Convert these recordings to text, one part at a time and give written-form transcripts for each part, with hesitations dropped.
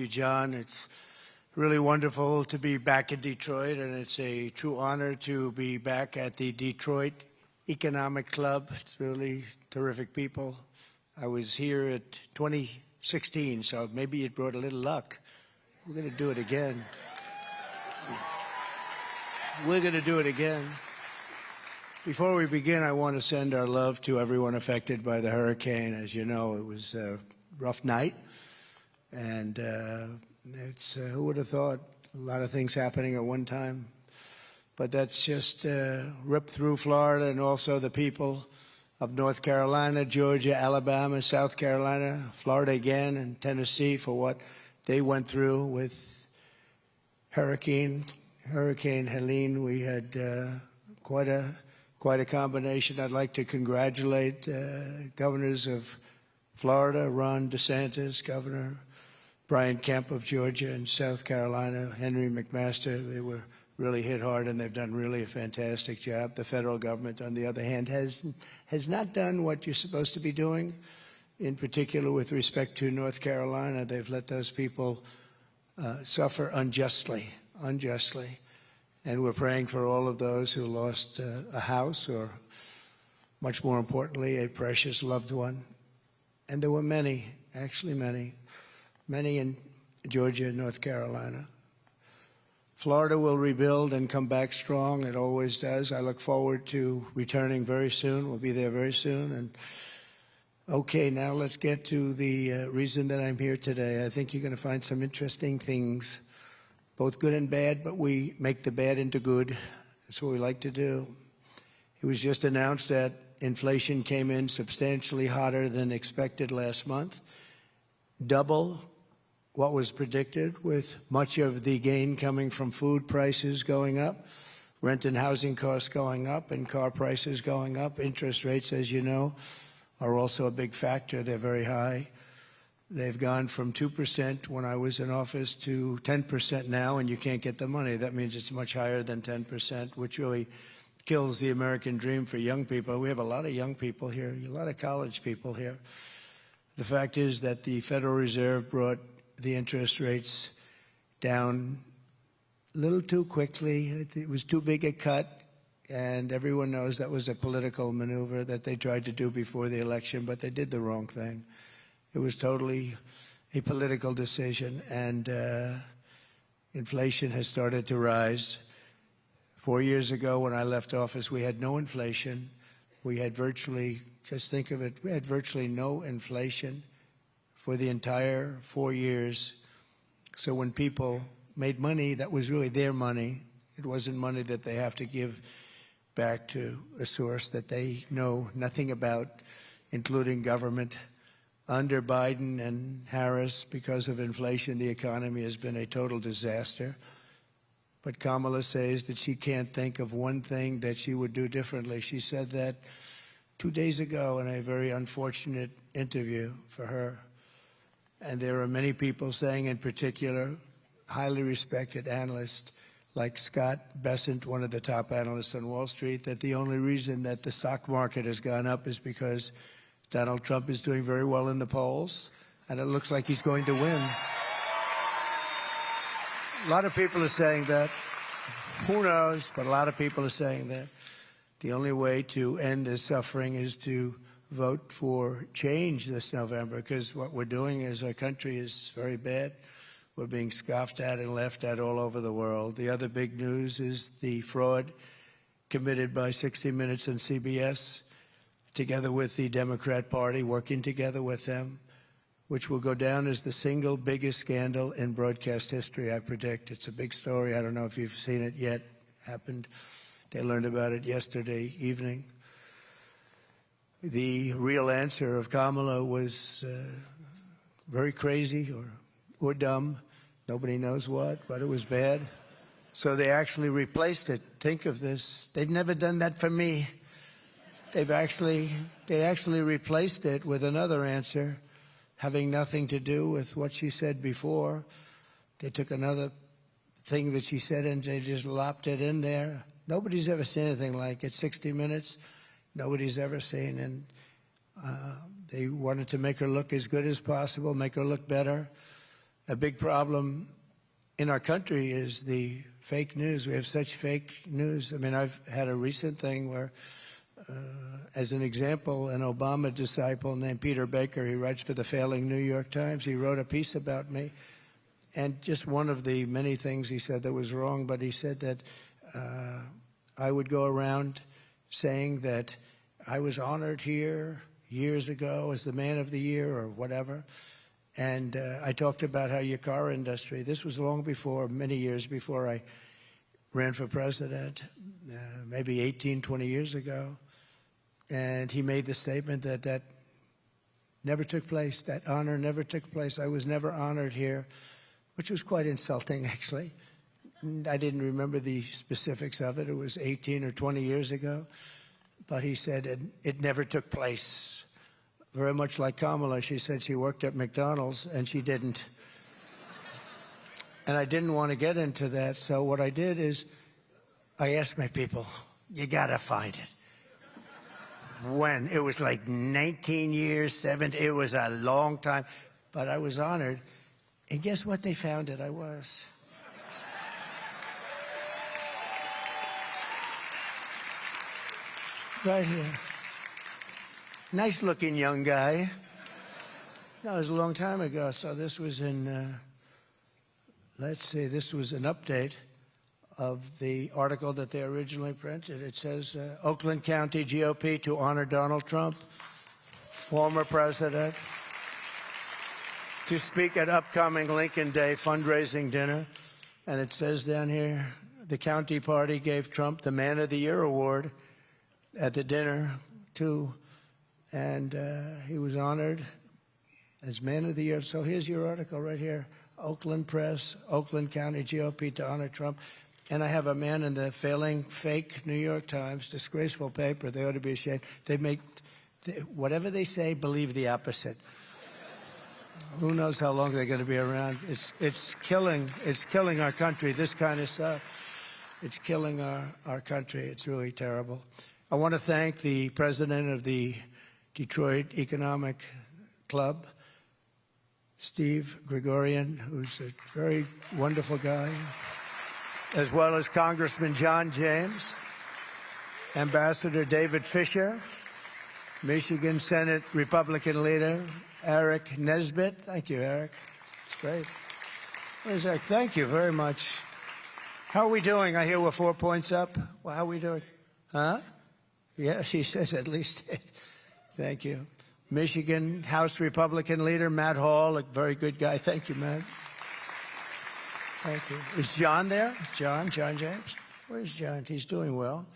You, John. It's really wonderful to be back in Detroit, and it's a true honor to be back at the Detroit Economic Club. It's really terrific people. I was here at 2016, so maybe it brought a little luck. We're going to do it again. We're going to do it again. Before we begin, I want to send our love to everyone affected by the hurricane. As you know, it was a rough night. And who would have thought a lot of things happening at one time? But that's just ripped through Florida and also the people of North Carolina, Georgia, Alabama, South Carolina, Florida again, and Tennessee for what they went through with Hurricane Helene. We had quite a combination. I'd like to congratulate governors of Florida, Ron DeSantis, Governor Brian Kemp of Georgia and South Carolina, Henry McMaster. They were really hit hard, and they've done really a fantastic job. The federal government, on the other hand, has not done what you're supposed to be doing, in particular with respect to North Carolina. They've let those people suffer unjustly. And we're praying for all of those who lost a house or, much more importantly, a precious loved one. And there were many, actually many in Georgia and North Carolina. Florida will rebuild and come back strong. It always does. I look forward to returning very soon. We'll be there very soon. And okay, now let's get to the reason that I'm here today. I think you're going to find some interesting things, both good and bad, but we make the bad into good. That's what we like to do. It was just announced that inflation came in substantially hotter than expected last month, double what was predicted, with much of the gain coming from food prices going up, rent and housing costs going up, and car prices going up. Interest rates, as you know, are also a big factor. They're very high. They've gone from 2% when I was in office to 10% now, and you can't get the money. That means it's much higher than 10%, which really kills the American dream for young people. We have a lot of young people here, a lot of college people here. The fact is that the Federal Reserve brought the interest rates down a little too quickly. It was too big a cut, and everyone knows that was a political maneuver that they tried to do before the election, but they did the wrong thing. It was totally a political decision, and inflation has started to rise. 4 years ago, when I left office, we had no inflation. We had virtually, just think of it, we had virtually no inflation for the entire 4 years. So when people made money, that was really their money. It wasn't money that they have to give back to a source that they know nothing about, including government. Under Biden and Harris, because of inflation, the economy has been a total disaster. But Kamala says that she can't think of one thing that she would do differently. She said that 2 days ago in a very unfortunate interview for her. And there are many people saying, in particular, highly respected analysts like Scott Bessent, one of the top analysts on Wall Street, that the only reason that the stock market has gone up is because Donald Trump is doing very well in the polls, and it looks like he's going to win. A lot of people are saying that. Who knows? But a lot of people are saying that. The only way to end this suffering is to vote for change this November, because what we're doing is our country is very bad. We're being scoffed at and laughed at all over the world. The other big news is the fraud committed by 60 Minutes and CBS, together with the Democrat Party, working together with them, which will go down as the single biggest scandal in broadcast history, I predict. It's a big story. I don't know if you've seen it yet. Happened. They learned about it yesterday evening. The real answer of Kamala was very crazy or dumb. Nobody knows what, but it was bad. So they actually replaced it. Think of this. They've never done that for me. They actually replaced it with another answer, having nothing to do with what she said before. They took another thing that she said and they just lopped it in there. Nobody's ever seen anything like it. 60 Minutes, nobody's ever seen. And They wanted to make her look as good as possible, make her look better. a big problem in our country is the fake news. We have such fake news. I mean, I've had a recent thing where, as an example, an Obama disciple named Peter Baker, he writes for the failing New York Times, he wrote a piece about me. And just one of the many things he said that was wrong, but he said that I would go around saying that I was honored here years ago as the Man of the Year or whatever. And I talked about how your car industry, this was long before, many years before I ran for president, maybe 18, 20 years ago. And he made the statement that that never took place, that honor never took place. I was never honored here, which was quite insulting, actually. I didn't remember the specifics of it. It was 18 or 20 years ago. But he said it never took place. Very much like Kamala, she said she worked at McDonald's, and she didn't. And I didn't want to get into that, so what I did is I asked my people, you got to find it. When? It was like 19 years, 17, it was a long time. But I was honored. And guess what they found it I was? Right here. Nice-looking young guy. No, it was a long time ago. So this was in, let's see, this was an update of the article that they originally printed. It says, Oakland County GOP to honor Donald Trump, former president, to speak at upcoming Lincoln Day fundraising dinner. And it says down here, the county party gave Trump the Man of the Year award at the dinner, too. And he was honored as Man of the Year. So here's your article right here. Oakland Press, Oakland County GOP to honor Trump. And I have a man in the failing, fake New York Times, disgraceful paper. They ought to be ashamed. They make, whatever they say, believe the opposite. Who knows how long they're going to be around. It's killing our country, this kind of stuff. It's killing our country. It's really terrible. I want to thank the president of the Detroit Economic Club, Steve Gregorian, who's a very wonderful guy, as well as Congressman John James, Ambassador David Fisher, Michigan Senate Republican leader Eric Nesbitt. Thank you, Eric. It's great. Where's Eric? Thank you very much. How are we doing? I hear we're 4 points up. Well, how are we doing? Huh? Yeah, she says at least. Thank you. Michigan House Republican leader Matt Hall, a very good guy. Thank you, Matt. Thank you. Is John there? John James? Where's John? He's doing well.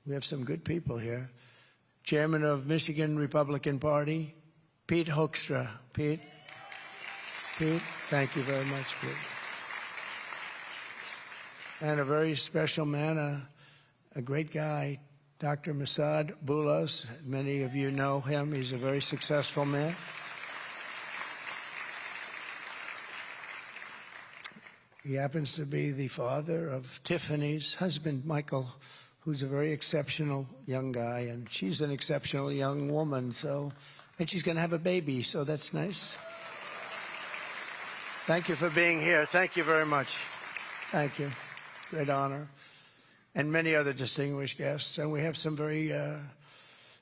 We have some good people here. Chairman of Michigan Republican Party, Pete Hoekstra. Pete, thank you very much, Pete. And a very special man, a great guy, Dr. Masad Boulos. Many of you know him. He's a very successful man. He happens to be the father of Tiffany's husband, Michael, who's a very exceptional young guy, and she's an exceptional young woman, and she's going to have a baby, so that's nice. Thank you for being here. Thank you very much. Thank you. Great honor. And many other distinguished guests. And we have some very,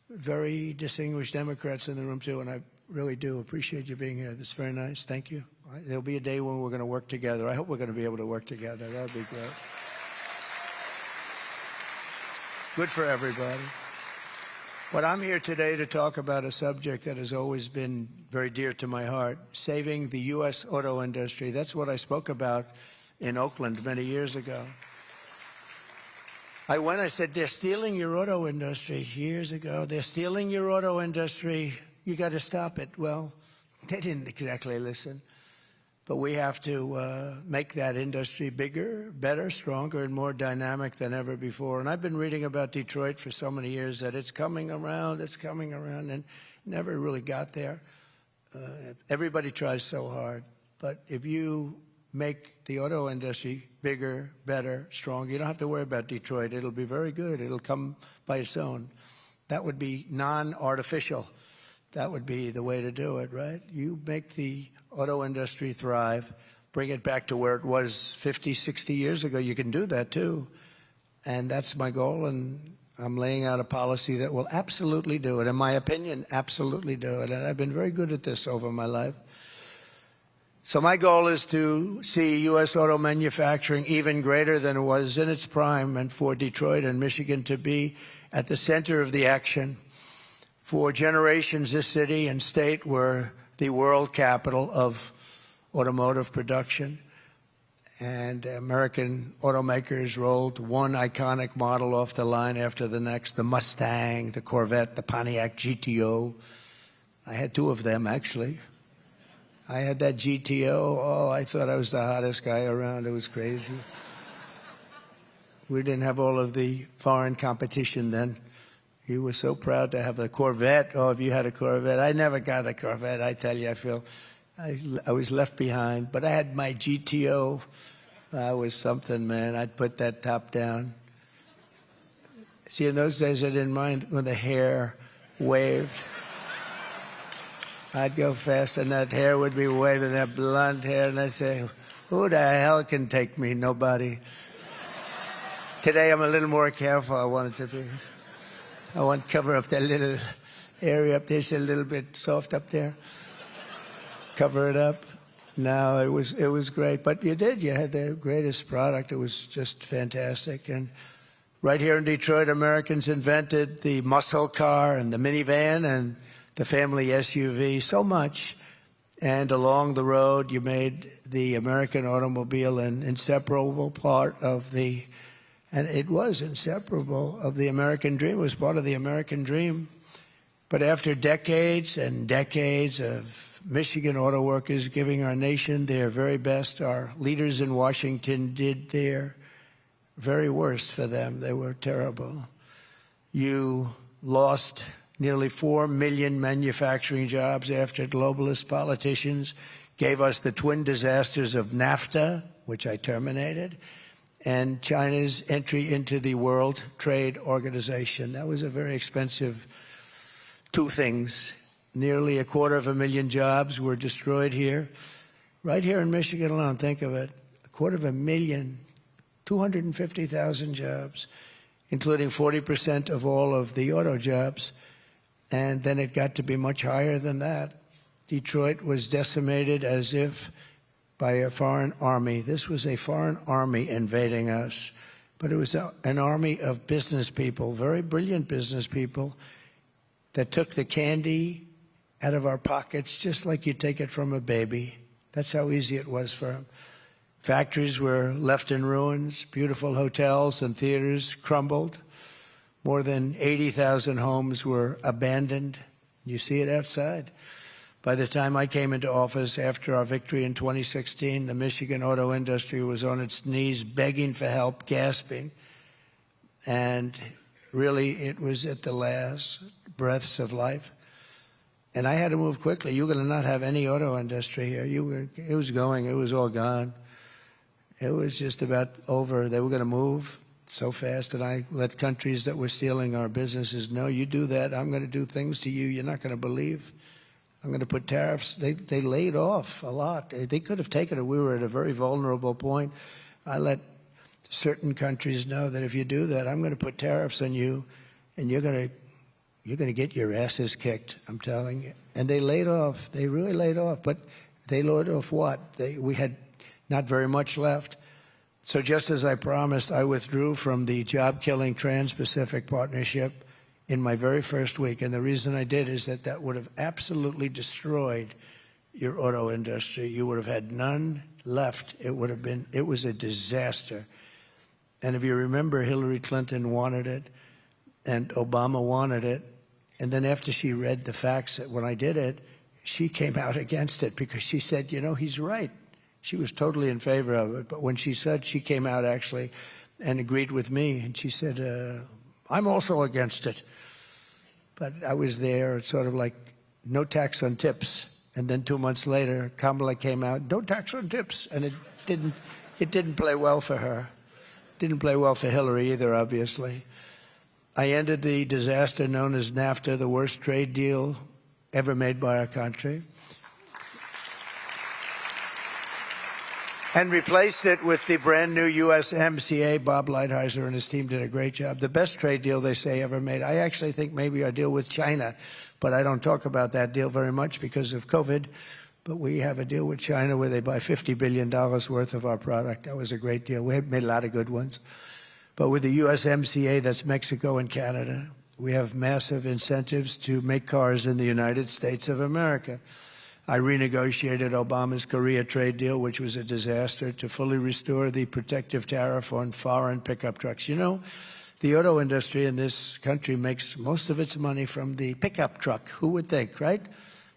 very distinguished Democrats in the room, too, and I really do appreciate you being here. That's very nice. Thank you. There'll be a day when we're going to work together. I hope we're going to be able to work together. That would be great. Good for everybody. But I'm here today to talk about a subject that has always been very dear to my heart, saving the U.S. auto industry. That's what I spoke about in Oakland many years ago. I said, they're stealing your auto industry years ago. They're stealing your auto industry. You got to stop it. Well, they didn't exactly listen. But we have to make that industry bigger, better, stronger, and more dynamic than ever before. And I've been reading about Detroit for so many years that it's coming around, and never really got there. Everybody tries so hard. But if you make the auto industry bigger, better, stronger, you don't have to worry about Detroit. It'll be very good. It'll come by its own. That would be non-artificial. That would be the way to do it, right? You make the auto industry thrive, bring it back to where it was 50, 60 years ago. You can do that too. And that's my goal, and I'm laying out a policy that will absolutely do it. In my opinion, absolutely do it. And I've been very good at this over my life. So my goal is to see U.S. auto manufacturing even greater than it was in its prime, and for Detroit and Michigan to be at the center of the action. For generations, this city and state were the world capital of automotive production. And American automakers rolled one iconic model off the line after the next, the Mustang, the Corvette, the Pontiac GTO. I had two of them, actually. I had that GTO. Oh, I thought I was the hottest guy around. It was crazy. We didn't have all of the foreign competition then. He was so proud to have the Corvette. Oh, if you had a Corvette. I never got a Corvette. I tell you, I feel I was left behind. But I had my GTO. I was something, man. I'd put that top down. See, in those days, I didn't mind when the hair waved. I'd go fast, and that hair would be waving, that blonde hair, and I'd say, who the hell can take me? Nobody. Today, I'm a little more careful. I want it to be. I want to cover up that little area up there. It's a little bit soft up there. Cover it up. No, it was great. But you did. You had the greatest product. It was just fantastic. And right here in Detroit, Americans invented the muscle car and the minivan and the family SUV, so much. And along the road, you made the American automobile an inseparable part of the, and it was inseparable, of the American dream. It was part of the American dream. But after decades and decades of Michigan auto workers giving our nation their very best, our leaders in Washington did their very worst for them. They were terrible. You lost nearly 4 million manufacturing jobs after globalist politicians gave us the twin disasters of NAFTA, which I terminated, and China's entry into the World Trade Organization. That was a very expensive two things. Nearly 250,000 jobs were destroyed here. Right here in Michigan alone, think of it, 250,000, 250,000 jobs, including 40% of all of the auto jobs. And then it got to be much higher than that. Detroit was decimated as if by a foreign army. This was a foreign army invading us. But it was an army of business people, very brilliant business people, that took the candy out of our pockets just like you take it from a baby. That's how easy it was for them. Factories were left in ruins. Beautiful hotels and theaters crumbled. More than 80,000 homes were abandoned. You see it outside. By the time I came into office after our victory in 2016, the Michigan auto industry was on its knees begging for help, gasping. And really, it was at the last breaths of life. And I had to move quickly. You were going to not have any auto industry here. It was going. It was all gone. It was just about over. They were going to move so fast, and I let countries that were stealing our businesses know, you do that, I'm going to do things to you you're not going to believe. I'm going to put tariffs. They laid off a lot. They could have taken it. We were at a very vulnerable point. I let certain countries know that if you do that, I'm going to put tariffs on you, and you're going to get your asses kicked, I'm telling you. And they laid off. They really laid off. But they laid off what? We had not very much left. So just as I promised, I withdrew from the job-killing Trans-Pacific Partnership in my very first week. And the reason I did is that that would have absolutely destroyed your auto industry. You would have had none left. It was a disaster. And if you remember, Hillary Clinton wanted it, and Obama wanted it. And then after she read the facts when I did it, she came out against it because she said, you know, he's right. She was totally in favor of it. But when she said, she came out actually and agreed with me. And she said, I'm also against it. But I was there. It's sort of like no tax on tips. And then 2 months later, Kamala came out, no tax on tips. And it didn't play well for her. It didn't play well for Hillary either, obviously. I ended the disaster known as NAFTA, the worst trade deal ever made by our country. and replaced it with the brand new USMCA. Bob Lighthizer and his team did a great job. The best trade deal they say ever made. I actually think maybe our deal with China, but I don't talk about that deal very much because of COVID. But we have a deal with China where they buy $50 billion worth of our product. That was a great deal. We have made a lot of good ones. But with the USMCA, that's Mexico and Canada, we have massive incentives to make cars in the United States of America. I renegotiated Obama's Korea trade deal, which was a disaster, to fully restore the protective tariff on foreign pickup trucks. You know, the auto industry in this country makes most of its money from the pickup truck. Who would think, right?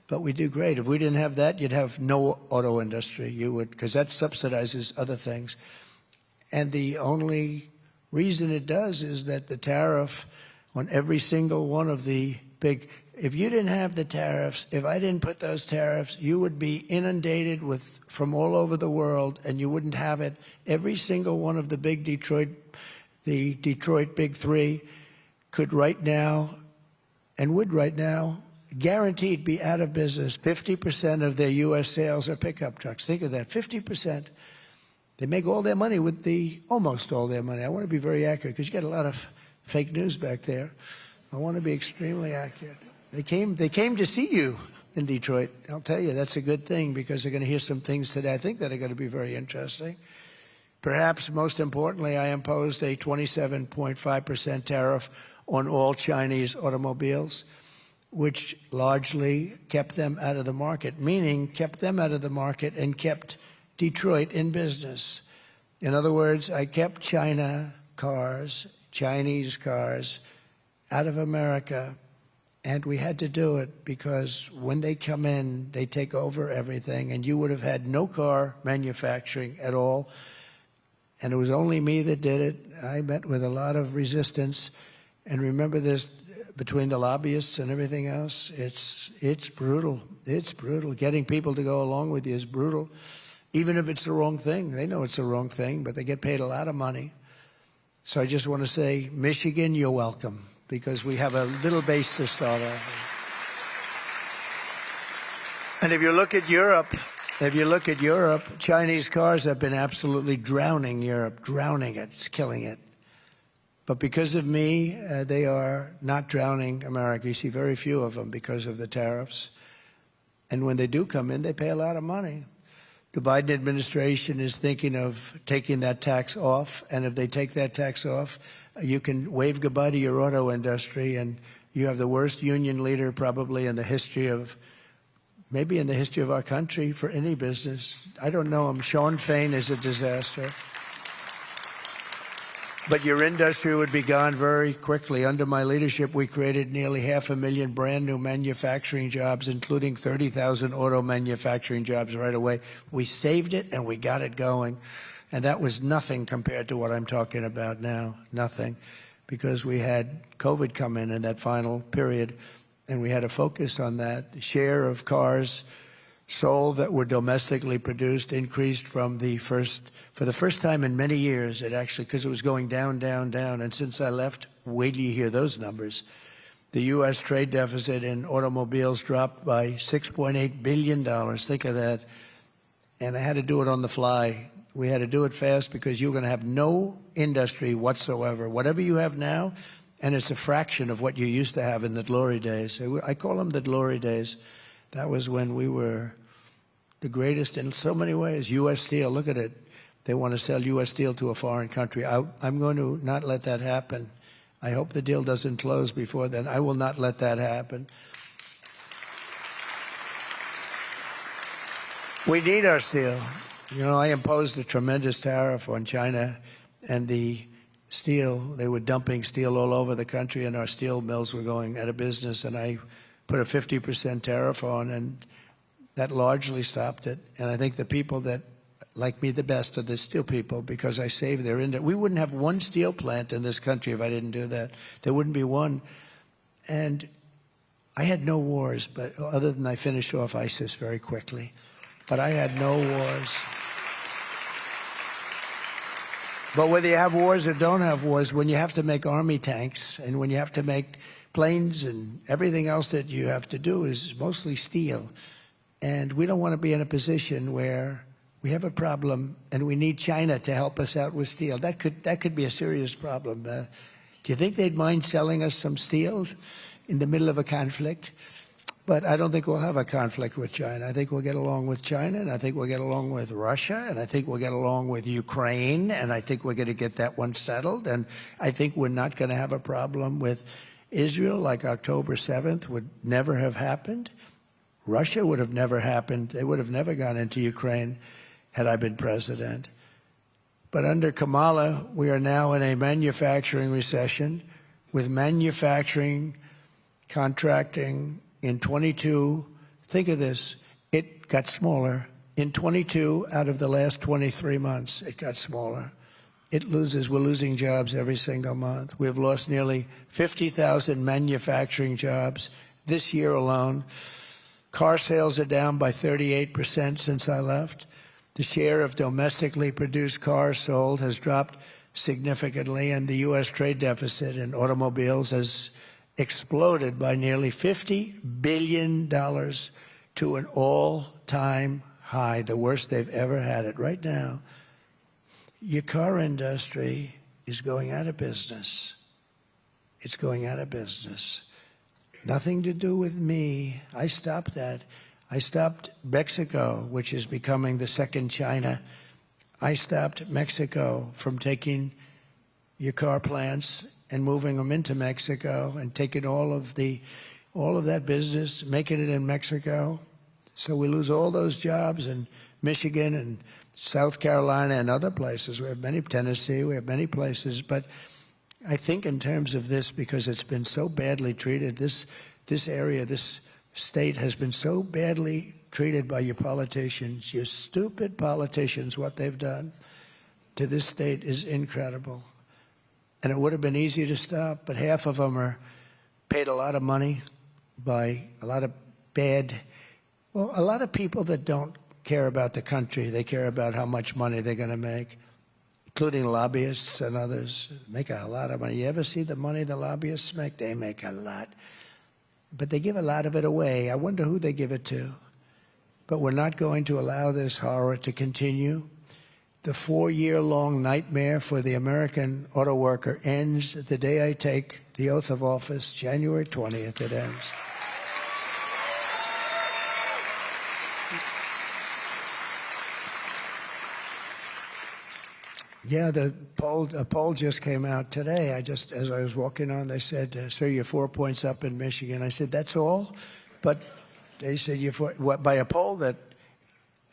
But we do great. If we didn't have that, you'd have no auto industry. You would, because that subsidizes other things. And the only reason it does is that the tariff on every single one of the big, if you didn't have the tariffs, if I didn't put those tariffs, you would be inundated with from all over the world, and you wouldn't have it. Every single one of the big Detroit Big Three could right now, and would right now, guaranteed be out of business. 50% of their U.S. sales are pickup trucks. Think of that, 50%. They make all their money with almost all their money. I want to be very accurate because you get a lot of fake news back there. I want to be extremely accurate. They came to see you in Detroit. I'll tell you, that's a good thing because they're going to hear some things today I think that are going to be very interesting. Perhaps most importantly, I imposed a 27.5% tariff on all Chinese automobiles, which largely kept them out of the market, meaning kept them out of the market and kept Detroit in business. In other words, I kept Chinese cars out of America, and we had to do it because when they come in, they take over everything, and you would have had no car manufacturing at all. And it was only me that did it. I met with a lot of resistance. And remember this, between the lobbyists and everything else, it's brutal. It's brutal. Getting people to go along with you is brutal. Even if it's the wrong thing. They know it's the wrong thing, but they get paid a lot of money. So I just want to say, Michigan, you're welcome, because we have a little base to start off with. And if you look at Europe, Chinese cars have been absolutely drowning Europe, drowning it. It's killing it. But because of me, they are not drowning America. You see very few of them because of the tariffs. And when they do come in, they pay a lot of money. The Biden administration is thinking of taking that tax off. And if they take that tax off, you can wave goodbye to your auto industry. And you have the worst union leader probably in the history of, maybe in the history of our country for any business. I don't know him. Sean Fain is a disaster. But your industry would be gone very quickly. Under my leadership, we created nearly 500,000 brand new manufacturing jobs, including 30,000 auto manufacturing jobs right away. We saved it and we got it going. And that was nothing compared to what I'm talking about now, nothing. Because we had COVID come in that final period, and we had to focus on that. The share of cars sold that were domestically produced increased for the first time in many years. It actually, because it was going down, down, down. And since I left, wait till you hear those numbers. The U.S. trade deficit in automobiles dropped by $6.8 billion. Think of that. And I had to do it on the fly. We had to do it fast because you're going to have no industry whatsoever. Whatever you have now, and it's a fraction of what you used to have in the glory days. I call them the glory days. That was when we were the greatest in so many ways. U.S. Steel, look at it. They want to sell U.S. Steel to a foreign country. I'm going to not let that happen. I hope the deal doesn't close before then. I will not let that happen. We need our steel. You know, I imposed a tremendous tariff on China and the steel. They were dumping steel all over the country, and our steel mills were going out of business. And I put a 50% tariff on, and that largely stopped it. And I think the people that like me the best are the steel people, because I saved their industry. We wouldn't have one steel plant in this country if I didn't do that. There wouldn't be one. And I had no wars, but other than I finished off ISIS very quickly. But I had no wars. But whether you have wars or don't have wars, when you have to make army tanks and when you have to make planes and everything else that you have to do is mostly steel. And we don't want to be in a position where We have a problem, and we need China to help us out with steel. That could be a serious problem. Do you think they'd mind selling us some steel in the middle of a conflict? But I don't think we'll have a conflict with China. I think we'll get along with China, and I think we'll get along with Russia, and I think we'll get along with Ukraine, and I think we're going to get that one settled. And I think we're not going to have a problem with Israel, like October 7th would never have happened. Russia would have never happened. They would have never gone into Ukraine had I been president. But under Kamala, we are now in a manufacturing recession with manufacturing contracting in 22. Think of this. It got smaller. In 22 out of the last 23 months, it got smaller. We're losing jobs every single month. We've lost nearly 50,000 manufacturing jobs this year alone. Car sales are down by 38% since I left. The share of domestically produced cars sold has dropped significantly, and the U.S. trade deficit in automobiles has exploded by nearly $50 billion to an all-time high, the worst they've ever had it. Right now, your car industry is going out of business. It's going out of business. Nothing to do with me. I stopped that. I stopped Mexico, which is becoming the second China. I stopped Mexico from taking your car plants and moving them into Mexico and taking all of that business, making it in Mexico. So we lose all those jobs in Michigan and South Carolina and other places. We have many, Tennessee, we have many places. But I think in terms of this, because it's been so badly treated, this area, this state has been so badly treated by your politicians, your stupid politicians, what they've done to this state is incredible. And it would have been easy to stop, but half of them are paid a lot of money by a lot of a lot of people that don't care about the country. They care about how much money they're going to make, including lobbyists and others. Make a lot of money. You ever see the money the lobbyists make? They make a lot. But they give a lot of it away. I wonder who they give it to. But we're not going to allow this horror to continue. The 4-year-long nightmare for the American auto worker ends the day I take the oath of office, January 20th, it ends. Yeah, a poll just came out today. As I was walking on, they said, sir, you're 4 points up in Michigan. I said, that's all? But they said, by a poll that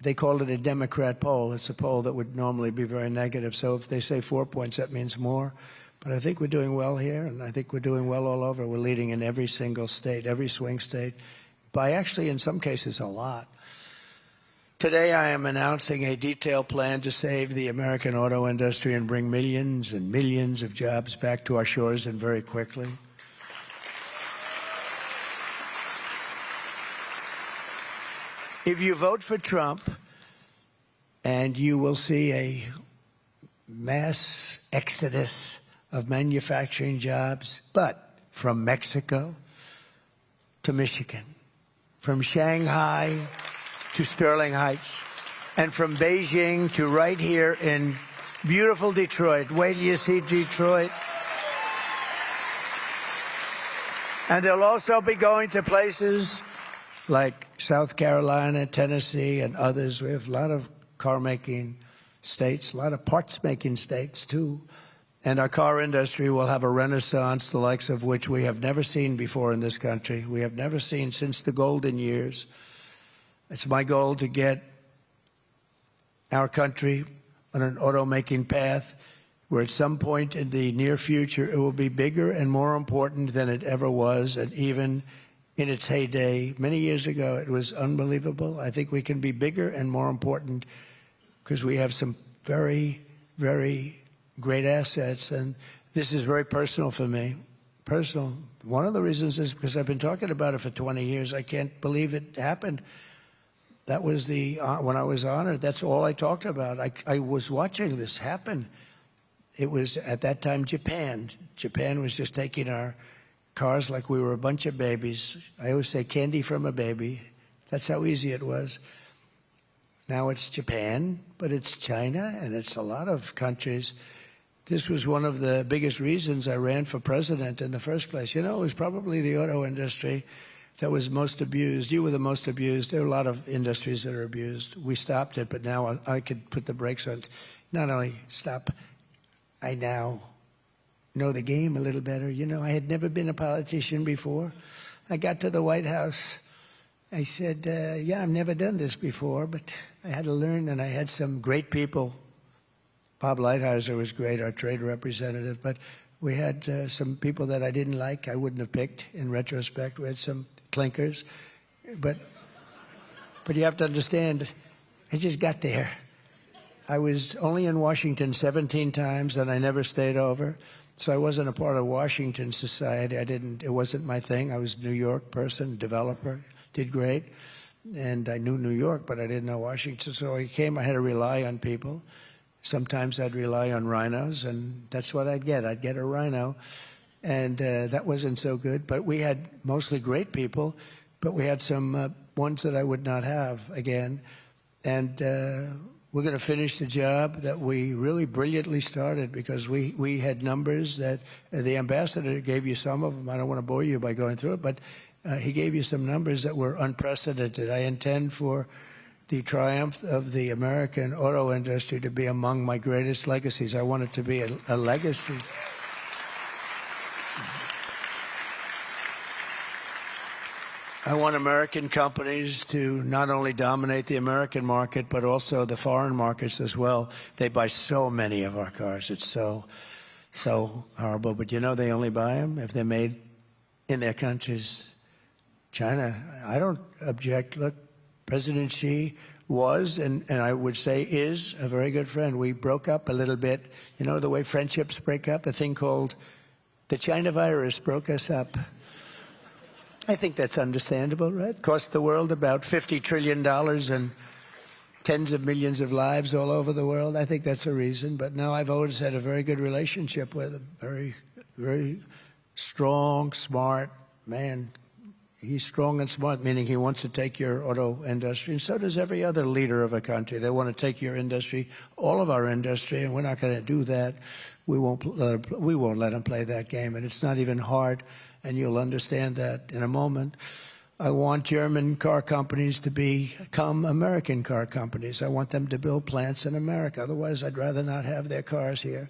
they called it a Democrat poll. It's a poll that would normally be very negative. So if they say 4 points, that means more. But I think we're doing well here, and I think we're doing well all over. We're leading in every single state, every swing state, by actually, in some cases, a lot. Today, I am announcing a detailed plan to save the American auto industry and bring millions and millions of jobs back to our shores, and very quickly. If you vote for Trump, and you will see a mass exodus of manufacturing jobs, but from Mexico to Michigan, from Shanghai to Sterling Heights, and from Beijing to right here in beautiful Detroit. Wait till you see Detroit. And they'll also be going to places like South Carolina, Tennessee, and others. We have a lot of car-making states, a lot of parts-making states, too. And our car industry will have a renaissance, the likes of which we have never seen before in this country. We have never seen since the golden years. It's my goal to get our country on an automaking path where at some point in the near future it will be bigger and more important than it ever was, and even in its heyday. Many years ago, it was unbelievable. I think we can be bigger and more important because we have some very, very great assets. And this is very personal for me. Personal. One of the reasons is because I've been talking about it for 20 years. I can't believe it happened. That was when I was honored, that's all I talked about. I was watching this happen. It was, at that time, Japan. Japan was just taking our cars like we were a bunch of babies. I always say candy from a baby. That's how easy it was. Now it's Japan, but it's China, and it's a lot of countries. This was one of the biggest reasons I ran for president in the first place. You know, it was probably the auto industry that was most abused. You were the most abused. There are a lot of industries that are abused. We stopped it, but now I could put the brakes on. Not only stop, I now know the game a little better. You know, I had never been a politician before. I got to the White House. I said, yeah, I've never done this before, but I had to learn, and I had some great people. Bob Lighthizer was great, our trade representative, but we had some people that I didn't like, I wouldn't have picked in retrospect. We had some clinkers, but you have to understand, I just got there. I was only in Washington 17 times, and I never stayed over. So I wasn't a part of Washington society. It wasn't my thing. I was a New York person, developer, did great. And I knew New York, but I didn't know Washington. So I had to rely on people. Sometimes I'd rely on rhinos, and that's what I'd get. I'd get a rhino. And that wasn't so good. But we had mostly great people, but we had some ones that I would not have again. And we're going to finish the job that we really brilliantly started, because we had numbers that the ambassador gave you some of them. I don't want to bore you by going through it, but he gave you some numbers that were unprecedented. I intend for the triumph of the American auto industry to be among my greatest legacies. I want it to be a legacy. I want American companies to not only dominate the American market, but also the foreign markets as well. They buy so many of our cars. It's so horrible. But you know, they only buy them if they're made in their countries. China, I don't object. Look, President Xi was, and I would say is, a very good friend. We broke up a little bit. You know the way friendships break up? A thing called the China virus broke us up. I think that's understandable, right? Cost the world about $50 trillion and tens of millions of lives all over the world. I think that's a reason. But no, I've always had a very good relationship with him. Very, very strong, smart man. He's strong and smart, meaning he wants to take your auto industry, and so does every other leader of a country. They want to take your industry, all of our industry, and we're not going to do that. We won't let them play that game, and it's not even hard, and you'll understand that in a moment. I want German car companies to become American car companies. I want them to build plants in America. Otherwise, I'd rather not have their cars here.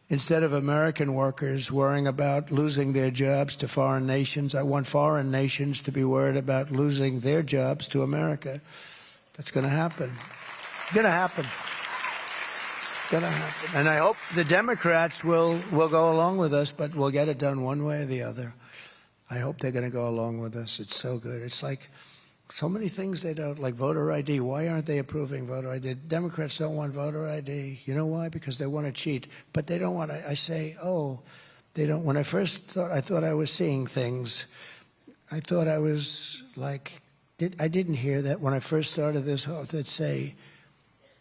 Instead of American workers worrying about losing their jobs to foreign nations, I want foreign nations to be worried about losing their jobs to America. That's going to happen. Going to happen. Going to happen. And I hope the Democrats will go along with us, but we'll get it done one way or the other. I hope they're going to go along with us. It's so good. It's like so many things they don't, like voter ID. Why aren't they approving voter ID? Democrats don't want voter ID. You know why? Because they want to cheat. But they don't want to. I say, oh, they don't. When I first thought, I thought I was seeing things. I thought I was like, I didn't hear that when I first started this whole, that say,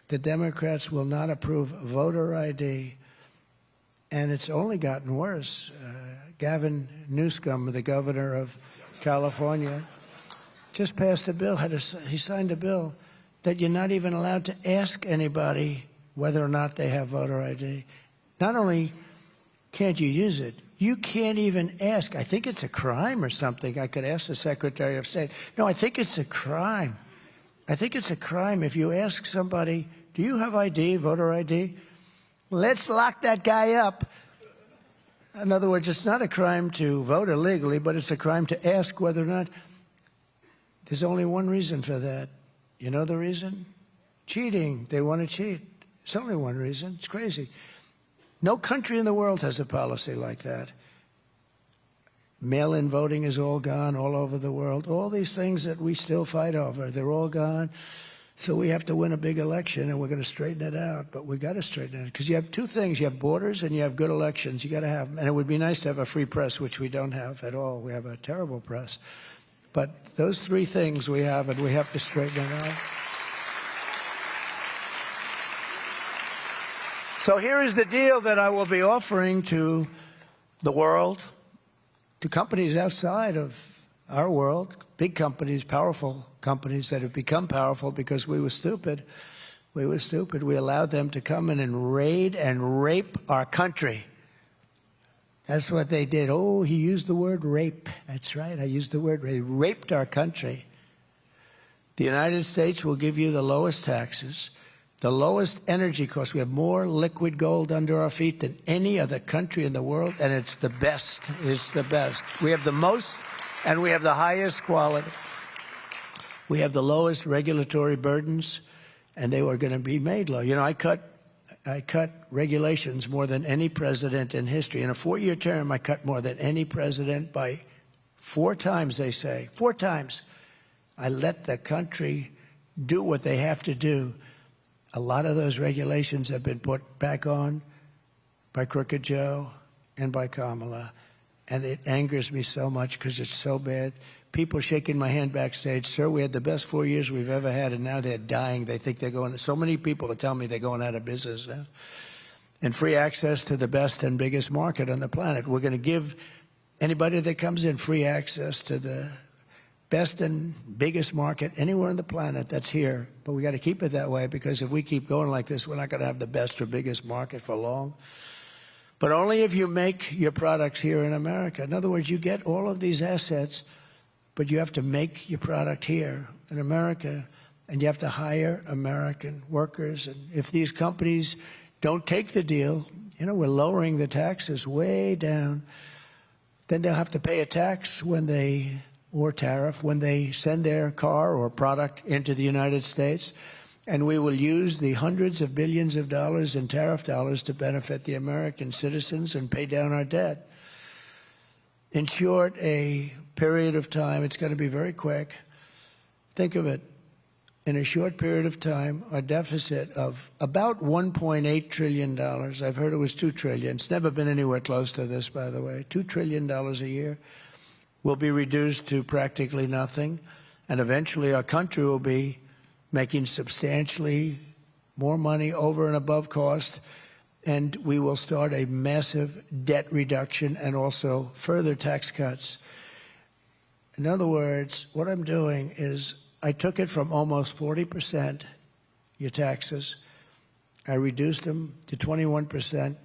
the Democrats will not approve voter ID. And it's only gotten worse. Gavin Newsom, the governor of California, just passed a bill, he signed a bill that you're not even allowed to ask anybody whether or not they have voter ID. Not only can't you use it, you can't even ask. I think it's a crime or something. I could ask the Secretary of State. No, I think it's a crime. I think it's a crime if you ask somebody, do you have ID, voter ID? Let's lock that guy up. In other words, it's not a crime to vote illegally, but it's a crime to ask whether or not. There's only one reason for that. You know the reason? Cheating. They want to cheat. It's only one reason. It's crazy. No country in the world has a policy like that. Mail-in voting is all gone all over the world. All these things that we still fight over, they're all gone. So we have to win a big election, and we're going to straighten it out. But we got to straighten it because you have two things: you have borders and you have good elections. You got to have them, and it would be nice to have a free press, which we don't have at all. We have a terrible press. But those three things we have, and we have to straighten it out. So here is the deal that I will be offering to the world, to companies outside of our world, big companies, powerful companies that have become powerful because we were stupid. We were stupid. We allowed them to come in and raid and rape our country. That's what they did. Oh, he used the word rape. That's right. I used the word rape. They raped our country. The United States will give you the lowest taxes, the lowest energy costs. We have more liquid gold under our feet than any other country in the world, and it's the best. It's the best. We have the most, and we have the highest quality. We have the lowest regulatory burdens, and they were going to be made low. You know, I cut regulations more than any president in history. In a 4-year term, I cut more than any president by 4 times, they say. 4 times. I let the country do what they have to do. A lot of those regulations have been put back on by Crooked Joe and by Kamala. And it angers me so much because it's so bad. People shaking my hand backstage, sir, we had the best 4 years we've ever had, and now they're dying. They think they're going, so many people are telling me they're going out of business now. And free access to the best and biggest market on the planet. We're going to give anybody that comes in free access to the best and biggest market anywhere on the planet that's here. But we got to keep it that way, because if we keep going like this, we're not going to have the best or biggest market for long. But only if you make your products here in America. In other words, you get all of these assets, but you have to make your product here in America, and you have to hire American workers. And if these companies don't take the deal, you know, we're lowering the taxes way down, then they'll have to pay a tax when they, or tariff, when they send their car or product into the United States. And we will use the hundreds of billions of dollars in tariff dollars to benefit the American citizens and pay down our debt. In short, a period of time, it's going to be very quick. Think of it. In a short period of time, our deficit of about $1.8 trillion, I've heard it was $2 trillion. It's never been anywhere close to this, by the way. $2 trillion a year will be reduced to practically nothing. And eventually our country will be making substantially more money over and above cost. And we will start a massive debt reduction and also further tax cuts. In other words, what I'm doing is I took it from almost 40%, your taxes. I reduced them to 21%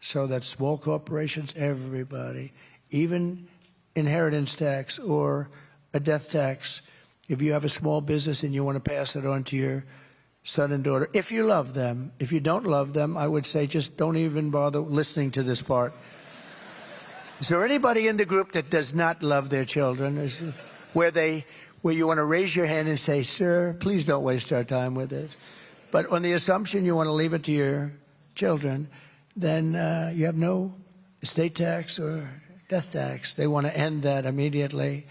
so that small corporations, everybody, even inheritance tax or a death tax, if you have a small business and you want to pass it on to your son and daughter, if you love them. If you don't love them, I would say just don't even bother listening to this part. Is there anybody in the group that does not love their children? Where you want to raise your hand and say, sir, please don't waste our time with this. But on the assumption you want to leave it to your children, then you have no estate tax or death tax. They want to end that immediately.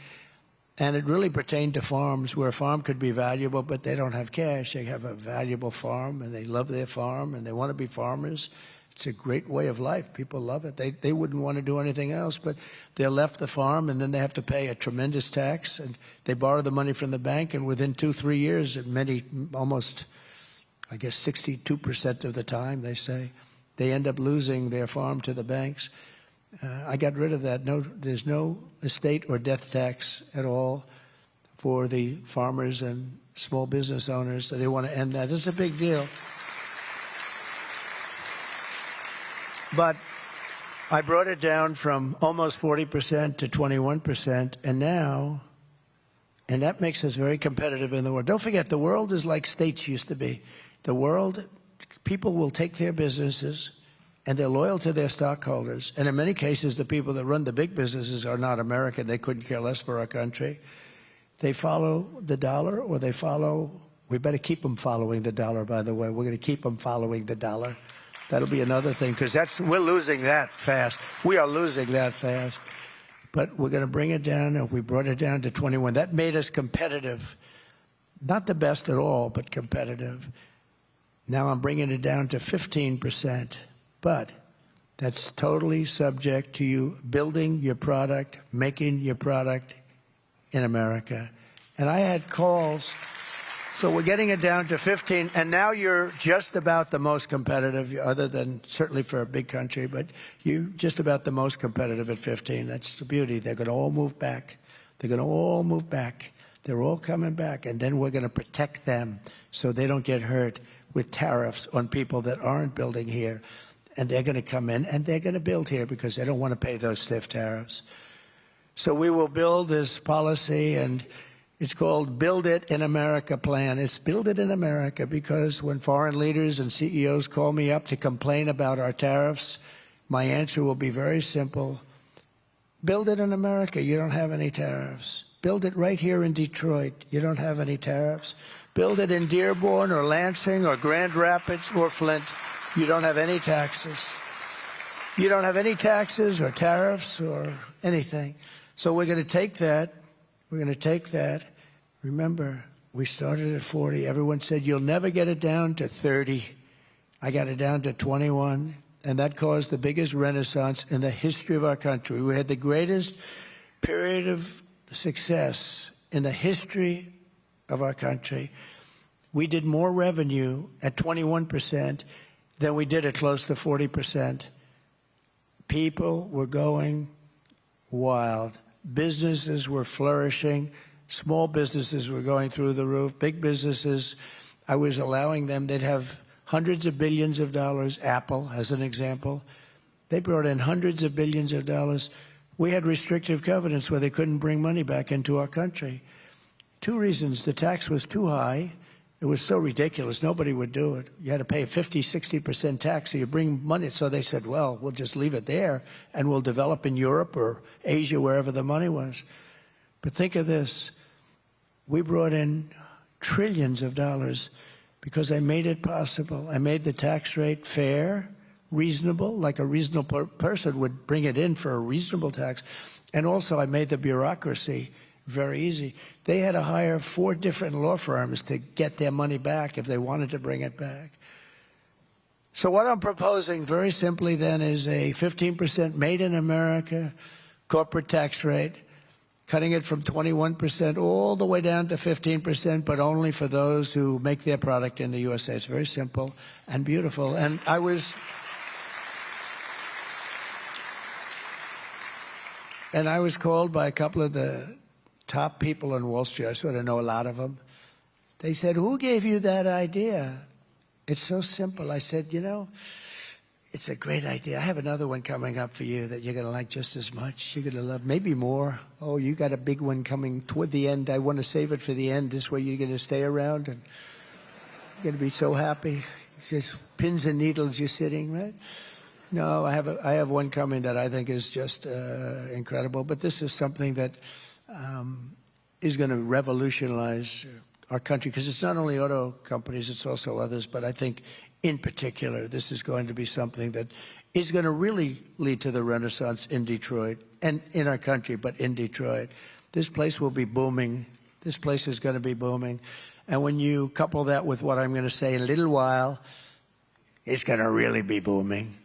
And it really pertained to farms, where a farm could be valuable, but they don't have cash. They have a valuable farm, and they love their farm, and they want to be farmers. It's a great way of life. People love it. They wouldn't want to do anything else, but they're left the farm, and then they have to pay a tremendous tax, and they borrow the money from the bank, and within 2-3 years, almost, I guess, 62% of the time, they say, they end up losing their farm to the banks. I got rid of that. There's no estate or death tax at all for the farmers and small business owners. So they want to end that. This is a big deal. But I brought it down from almost 40% to 21%, and that makes us very competitive in the world. Don't forget, the world is like states used to be. The world, people will take their businesses, and they're loyal to their stockholders. And in many cases, the people that run the big businesses are not American. They couldn't care less for our country. They follow the dollar, or they follow, we better keep them following the dollar, by the way. We're going to keep them following the dollar. That'll be another thing, because we're losing that fast. We are losing that fast. But we're going to bring it down, and we brought it down to 21. That made us competitive. Not the best at all, but competitive. Now I'm bringing it down to 15%. But that's totally subject to you building your product, making your product in America. And I had calls. So we're getting it down to 15, and now you're just about the most competitive, other than certainly for a big country, but you just about the most competitive at 15. That's the beauty. They're going to all move back. They're going to all move back. They're all coming back, and then we're going to protect them so they don't get hurt with tariffs on people that aren't building here. And they're going to come in, and they're going to build here because they don't want to pay those stiff tariffs. So we will build this policy, and it's called Build It in America plan. It's Build It in America because when foreign leaders and CEOs call me up to complain about our tariffs, my answer will be very simple. Build it in America. You don't have any tariffs. Build it right here in Detroit. You don't have any tariffs. Build it in Dearborn or Lansing or Grand Rapids or Flint. You don't have any taxes. You don't have any taxes or tariffs or anything. So we're going to take that. We're going to take that. Remember, we started at 40. Everyone said, you'll never get it down to 30. I got it down to 21. And that caused the biggest renaissance in the history of our country. We had the greatest period of success in the history of our country. We did more revenue at 21% than we did at close to 40%. People were going wild. Businesses were flourishing. Small businesses were going through the roof. Big businesses, I was allowing them, they'd have hundreds of billions of dollars. Apple, as an example, they brought in hundreds of billions of dollars. We had restrictive covenants where they couldn't bring money back into our country. Two reasons. The tax was too high. It was so ridiculous. Nobody would do it. You had to pay a 50, 60% tax, so you bring money. So they said, well, we'll just leave it there, and we'll develop in Europe or Asia, wherever the money was. But think of this. We brought in trillions of dollars because I made it possible. I made the tax rate fair, reasonable, like a reasonable person would bring it in for a reasonable tax. And also I made the bureaucracy very easy. They had to hire 4 different law firms to get their money back if they wanted to bring it back. So what I'm proposing very simply then is a 15% made in America corporate tax rate, cutting it from 21% all the way down to 15%, but only for those who make their product in the USA. It's very simple and beautiful. And I was called by a couple of the top people on Wall Street. I sort of know a lot of them. They said, who gave you that idea? It's so simple. I said, you know, it's a great idea. I have another one coming up for you that you're going to like just as much. You're going to love, maybe more. Oh, you got a big one coming toward the end. I want to save it for the end. This way you're going to stay around and you're going to be so happy. It's just pins and needles you're sitting, right? No, I have one coming that I think is just incredible. But this is something that is going to revolutionize our country, because it's not only auto companies, it's also others. But I think in particular, this is going to be something that is going to really lead to the renaissance in Detroit and in our country, but in Detroit. This place will be booming. This place is going to be booming. And when you couple that with what I'm going to say in a little while, it's going to really be booming.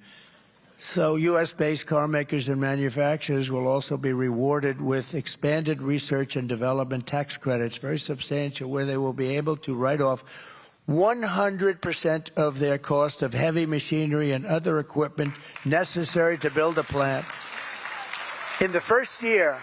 So U.S.-based car makers and manufacturers will also be rewarded with expanded research and development tax credits, very substantial, where they will be able to write off 100% of their cost of heavy machinery and other equipment necessary to build a plant. In the first year,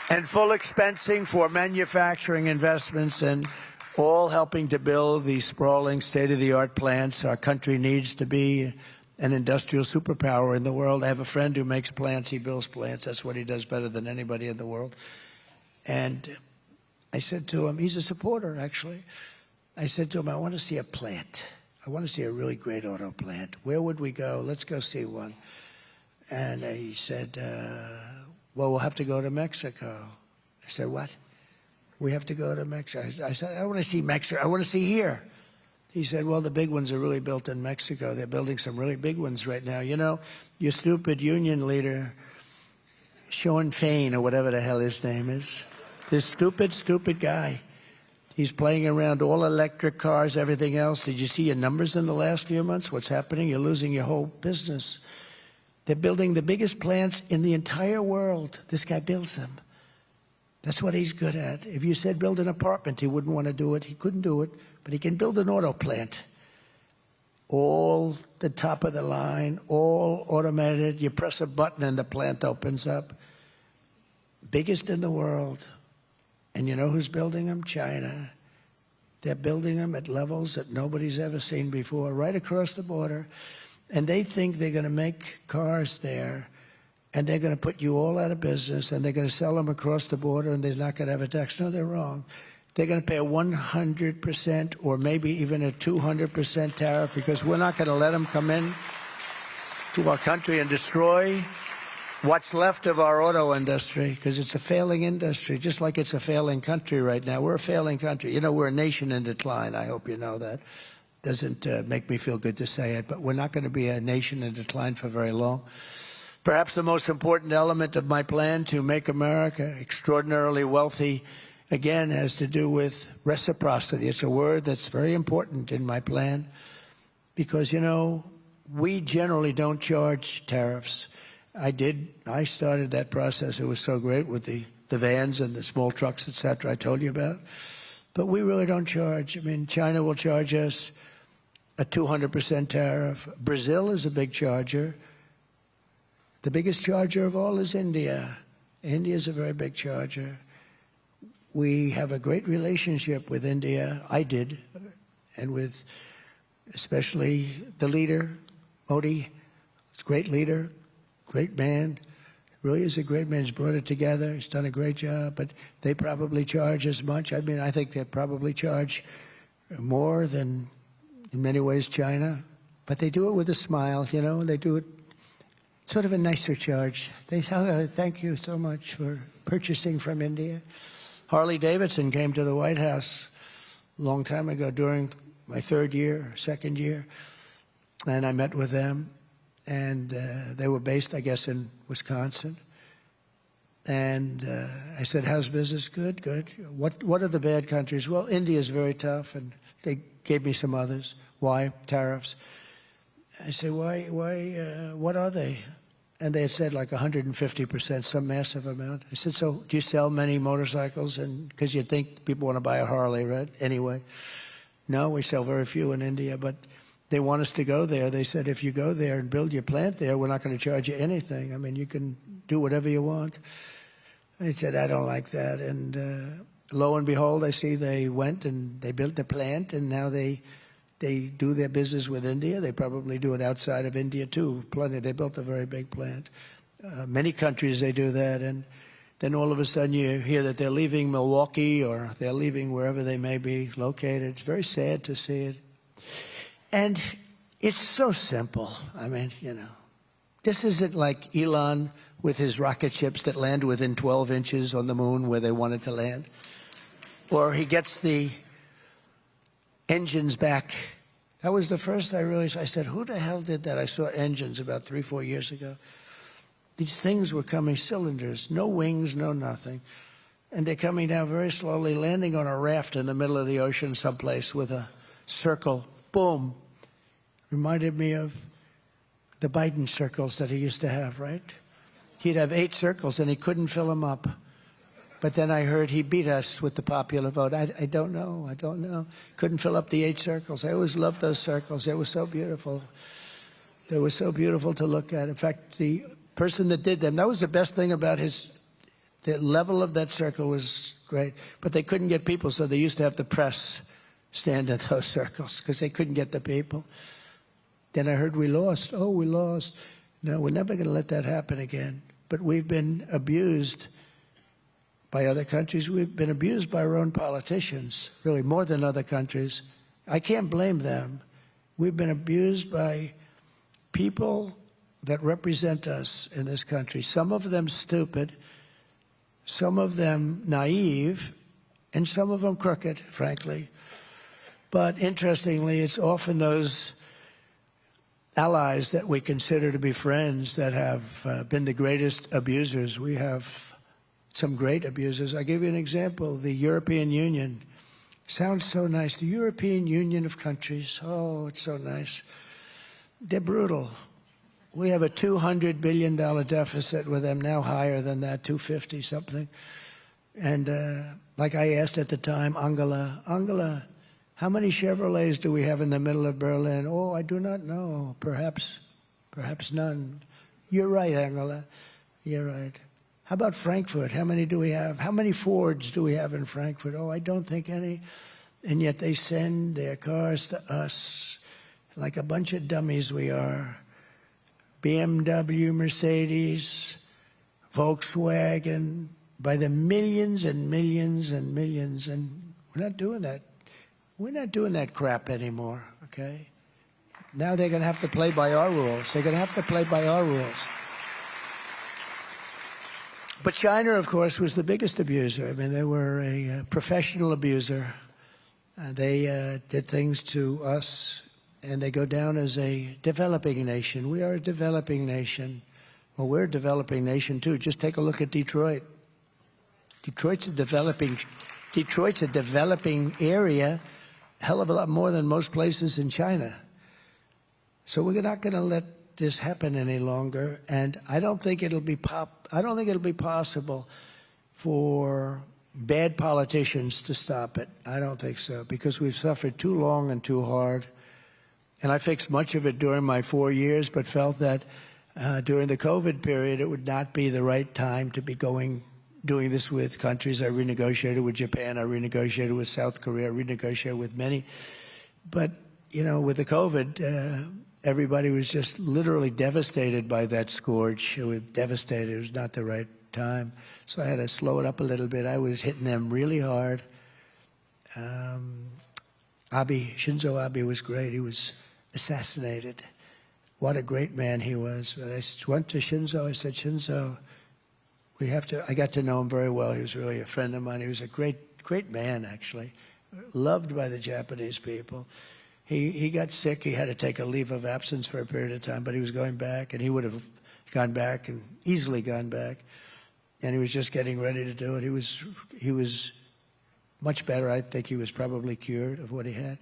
and full expensing for manufacturing investments, and all helping to build these sprawling state-of-the-art plants. Our country needs to be an industrial superpower in the world. I have a friend who makes plants. He builds plants. That's what he does better than anybody in the world. And I said to him, he's a supporter, actually. I said to him, I want to see a plant. I want to see a really great auto plant. Where would we go? Let's go see one. And he said, well, we'll have to go to Mexico. I said, what? We have to go to Mexico. I said, I don't want to see Mexico. I want to see here. He said, well, the big ones are really built in Mexico. They're building some really big ones right now. You know, your stupid union leader, Sean Fain, or whatever the hell his name is, this stupid guy, he's playing around all electric cars, everything else. Did you see your numbers in the last few months? What's happening? You're losing your whole business. They're building the biggest plants in the entire world. This guy builds them. That's what he's good at. If you said build an apartment, he wouldn't want to do it. He couldn't do it, but he can build an auto plant. all the top of the line, all automated. You press a button and the plant opens up. Biggest in the world. And you know who's building them? China. They're building them at levels that nobody's ever seen before, right across the border. And they think they're going to make cars there, and they're going to put you all out of business, and they're going to sell them across the border, and they're not going to have a tax. No, they're wrong. They're going to pay a 100% or maybe even a 200% tariff, because we're not going to let them come in to our country and destroy what's left of our auto industry, because it's a failing industry, just like it's a failing country right now. We're a failing country. You know, we're a nation in decline. I hope you know that. Doesn't make me feel good to say it, but we're not going to be a nation in decline for very long. Perhaps the most important element of my plan to make America extraordinarily wealthy, again, has to do with reciprocity. It's a word that's very important in my plan because, you know, we generally don't charge tariffs. I started that process. It was so great with the vans and the small trucks, et cetera, I told you about. But we really don't charge. I mean, China will charge us a 200% tariff. Brazil is a big charger. The biggest charger of all is India. India is a very big charger. We have a great relationship with India. I did, and with especially the leader, Modi. He's a great leader, great man. Really is a great man. He's brought it together. He's done a great job, but they probably charge as much. I mean, I think they probably charge more than, in many ways, China. But they do it with a smile, you know. They do it sort of a nicer charge. They say, oh, thank you so much for purchasing from India. Harley Davidson came to the White House a long time ago during my second year, and I met with them. And they were based, I guess, in Wisconsin. And I said, how's business? Good, good. What are the bad countries? Well, India is very tough, and they gave me some others. Why? Tariffs. I said, why, what are they? And they had said like 150%, some massive amount. I said, so do you sell many motorcycles? And because you'd think people want to buy a Harley, right? Anyway. No, we sell very few in India, but they want us to go there. They said, if you go there and build your plant there, we're not going to charge you anything. I mean, you can do whatever you want. I said, I don't like that. And lo and behold, I see they went and they built the plant, and now they do their business with India. They probably do it outside of India, too. Plenty. They built a very big plant. Many countries, they do that. And then all of a sudden you hear that they're leaving Milwaukee or they're leaving wherever they may be located. It's very sad to see it. And it's so simple. I mean, you know, this isn't like Elon with his rocket ships that land within 12 inches on the moon where they wanted to land. Or he gets the engines back. That was the first I realized. I said, who the hell did that? I saw engines about 3-4 years ago. These things were coming, cylinders, no wings, no nothing. And they're coming down very slowly, landing on a raft in the middle of the ocean someplace with a circle. Boom. Reminded me of the Biden circles that he used to have, right? He'd have 8 circles and he couldn't fill them up. But then I heard he beat us with the popular vote. I don't know. I don't know. Couldn't fill up the 8 circles. I always loved those circles. They were so beautiful. They were so beautiful to look at. In fact, the person that did them, that was the best thing about the level of that circle was great. But they couldn't get people, so they used to have the press stand in those circles because they couldn't get the people. Then I heard we lost. Oh, we lost. No, we're never going to let that happen again. But we've been abused by other countries. We've been abused by our own politicians, really more than other countries. I can't blame them. We've been abused by people that represent us in this country. Some of them stupid, some of them naive, and some of them crooked, frankly. But interestingly, it's often those allies that we consider to be friends that have been the greatest abusers. We have some great abusers. I'll give you an example. The European Union. Sounds so nice. The European Union of countries. Oh, it's so nice. They're brutal. We have a $200 billion deficit with them, now higher than that, 250 something. And like I asked at the time, Angela, How many Chevrolets do we have in the middle of Berlin? Oh, I do not know. Perhaps none. You're right, Angela. You're right. How about Frankfurt? How many do we have? How many Fords do we have in Frankfurt? Oh, I don't think any. And yet they send their cars to us like a bunch of dummies we are. BMW, Mercedes, Volkswagen, by the millions and millions and millions. And we're not doing that. We're not doing that crap anymore, okay? Now they're going to have to play by our rules. They're going to have to play by our rules. But China, of course, was the biggest abuser. I mean, they were a professional abuser. They did things to us, and they go down as a developing nation. We are a developing nation. Well, we're a developing nation, too. Just take a look at Detroit. Detroit's a developing area, a hell of a lot more than most places in China. So we're not going to let this happen any longer, and I don't think it'll be possible for bad politicians to stop it. I don't think so, because we've suffered too long and too hard. And I fixed much of it during my 4 years, but felt that during the COVID period, it would not be the right time to be doing this with countries. I renegotiated with Japan, I renegotiated with South Korea, I renegotiated with many. But, you know, with the COVID, everybody was just literally devastated by that scourge. It was devastated. It was not the right time. So I had to slow it up a little bit. I was hitting them really hard. Shinzo Abe was great. He was assassinated. What a great man he was. But I went to Shinzo. I said, Shinzo, we have to. I got to know him very well. He was really a friend of mine. He was a great man, actually, loved by the Japanese people. He got sick. He had to take a leave of absence for a period of time, but he was going back, and he would have gone back and easily gone back. And he was just getting ready to do it. He was much better. I think he was probably cured of what he had,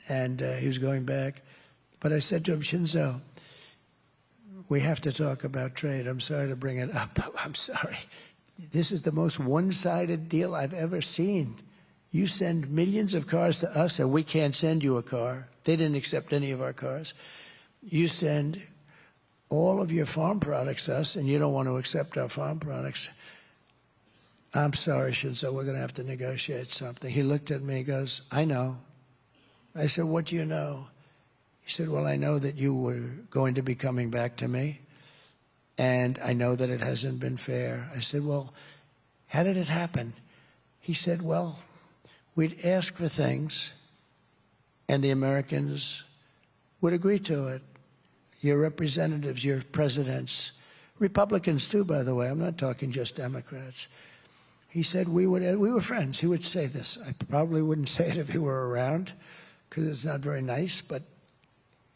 and he was going back. But I said to him, Shinzo, we have to talk about trade. I'm sorry to bring it up. I'm sorry. This is the most one-sided deal I've ever seen. You send millions of cars to us, and we can't send you a car. They didn't accept any of our cars. You send all of your farm products to us, and you don't want to accept our farm products. I'm sorry, Shinzo, we're going to have to negotiate something. He looked at me and goes, I know. I said, what do you know? He said, well, I know that you were going to be coming back to me, and I know that it hasn't been fair. I said, well, how did it happen? He said, well, we'd ask for things, and the Americans would agree to it. Your representatives, your presidents, Republicans too, by the way. I'm not talking just Democrats. He said we were friends. He would say this. I probably wouldn't say it if he were around, because it's not very nice, but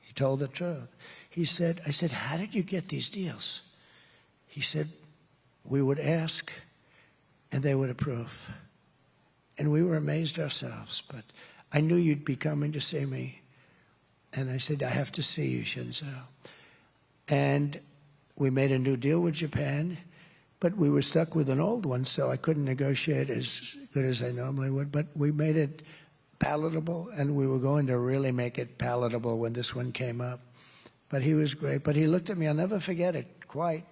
he told the truth. He said, I said, how did you get these deals? He said, we would ask, and they would approve. And we were amazed ourselves, but I knew you'd be coming to see me. And I said, I have to see you, Shinzo. And we made a new deal with Japan, but we were stuck with an old one, so I couldn't negotiate as good as I normally would. But we made it palatable, and we were going to really make it palatable when this one came up. But he was great. But he looked at me, I'll never forget it, quite.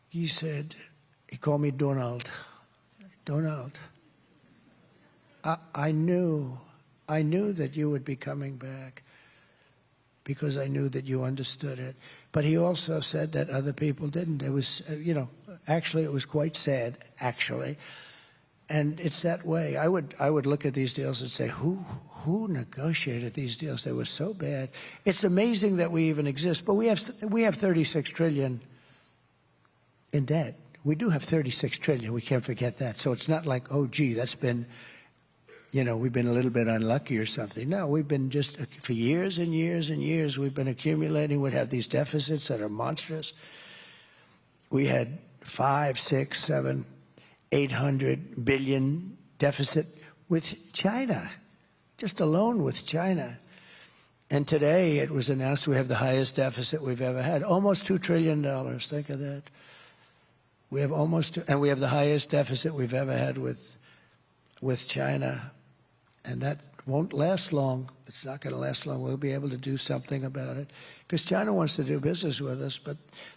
He said, he called me Donald. Donald. I knew that you would be coming back because I knew that you understood it. But he also said that other people didn't. It was, actually it was quite sad, actually. And it's that way. I would look at these deals and say, who negotiated these deals? They were so bad. It's amazing that we even exist. But we have 36 trillion in debt. We do have 36 trillion. We can't forget that. So it's not like, oh, gee, that's been... we've been a little bit unlucky or something. No, we've been just, for years and years and years, we've been accumulating. We'd have these deficits that are monstrous. We had 5, 6, 7, 800 billion deficit with China, just alone with China. And today it was announced we have the highest deficit we've ever had, almost $2 trillion. Think of that. We have and we have the highest deficit we've ever had with China. And that won't last long. It's not going to last long. We'll be able to do something about it. Because China wants to do business with us, but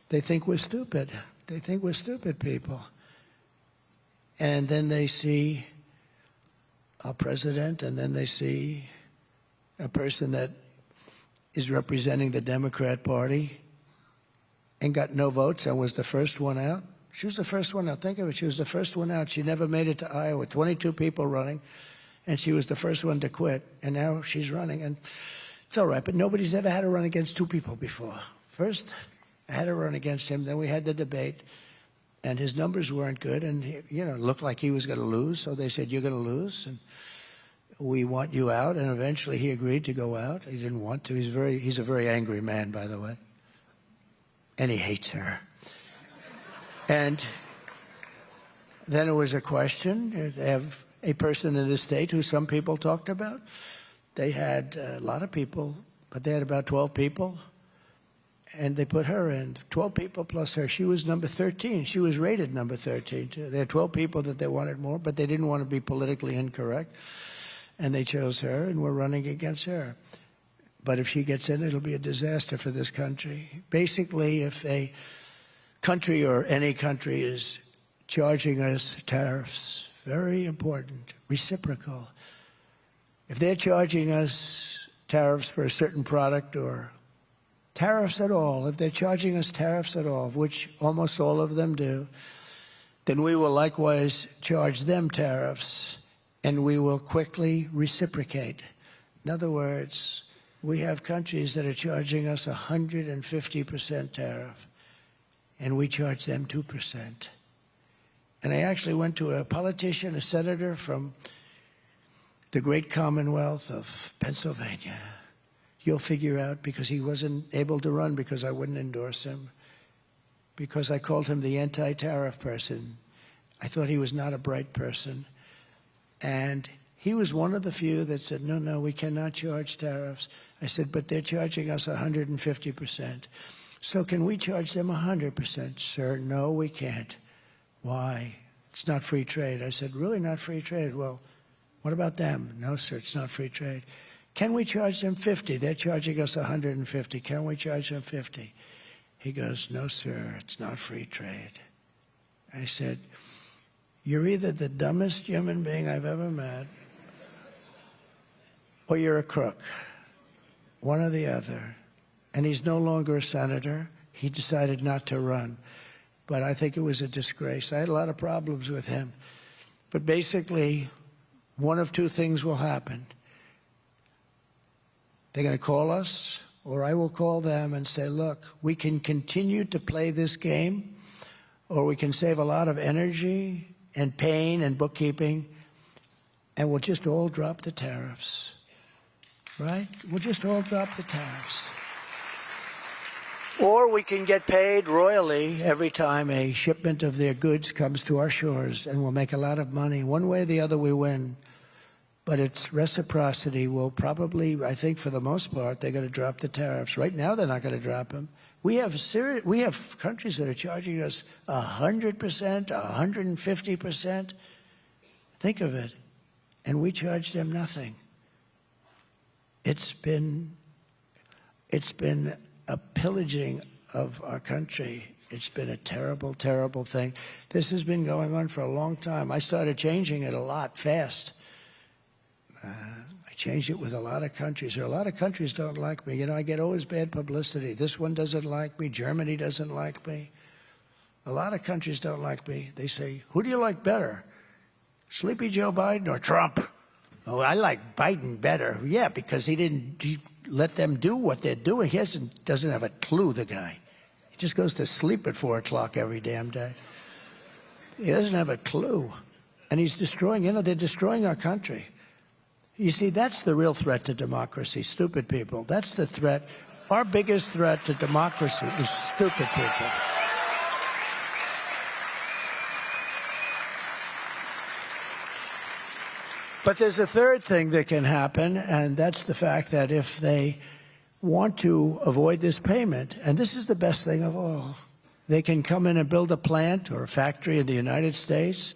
they think we're stupid. They think we're stupid people. And then they see our president, and then they see a person that is representing the Democrat Party and got no votes and was the first one out. She was the first one out. Think of it. She was the first one out. She never made it to Iowa. 22 people running, and she was the first one to quit. And now she's running, and it's all right. But nobody's ever had to run against two people before. First, I had to run against him. Then we had the debate, and his numbers weren't good, and he, looked like he was going to lose. So they said, "You're going to lose, and we want you out." And eventually, he agreed to go out. He didn't want to. He's a very angry man, by the way, and he hates her. And then it was a question. They have a person in the state who some people talked about. They had a lot of people, but they had about 12 people, and they put her in. 12 people plus her. She was number 13. She was rated number 13, too. There had 12 people that they wanted more, but they didn't want to be politically incorrect, and they chose her, and we're running against her. But if she gets in, it'll be a disaster for this country. Basically, if a country or any country is charging us tariffs, very important, reciprocal. If they're charging us tariffs for a certain product or tariffs at all, if they're charging us tariffs at all, which almost all of them do, then we will likewise charge them tariffs, and we will quickly reciprocate. In other words, we have countries that are charging us 150% tariff, and we charge them 2%. And I actually went to a politician, a senator from the great Commonwealth of Pennsylvania. You'll figure out, because he wasn't able to run because I wouldn't endorse him, because I called him the anti-tariff person. I thought he was not a bright person. And he was one of the few that said, no, we cannot charge tariffs. I said, but they're charging us 150%. So can we charge them 100%? Sir, no, we can't. Why? It's not free trade. I said, really not free trade? Well, what about them? No, sir, it's not free trade. Can we charge them 50? They're charging us 150. Can we charge them 50? He goes, no, sir, it's not free trade. I said, you're either the dumbest human being I've ever met, or you're a crook. One or the other. And he's no longer a senator. He decided not to run. But I think it was a disgrace. I had a lot of problems with him. But basically, one of two things will happen. They're going to call us, or I will call them and say, look, we can continue to play this game, or we can save a lot of energy and pain and bookkeeping, and we'll just all drop the tariffs. Right? We'll just all drop the tariffs. Or we can get paid royally every time a shipment of their goods comes to our shores, and we'll make a lot of money. One way or the other, we win. But its reciprocity will probably, I think for the most part, they're going to drop the tariffs. Right now, they're not going to drop them. We have countries that are charging us 100%, 150%. Think of it. And we charge them nothing. It's been a pillaging of our country. It's been a terrible, terrible thing. This has been going on for a long time. I started changing it a lot fast. I changed it with a lot of countries. There are a lot of countries don't like me. I get always bad publicity. This one doesn't like me. Germany doesn't like me. A lot of countries don't like me. They say, who do you like better? Sleepy Joe Biden or Trump? Oh, I like Biden better. Yeah, because he let them do what they're doing. He doesn't have a clue, the guy. He just goes to sleep at 4 o'clock every damn day. He doesn't have a clue. And he's destroying, they're destroying our country. You see, that's the real threat to democracy, stupid people. That's the threat. Our biggest threat to democracy is stupid people. But there's a third thing that can happen, and that's the fact that if they want to avoid this payment, and this is the best thing of all, they can come in and build a plant or a factory in the United States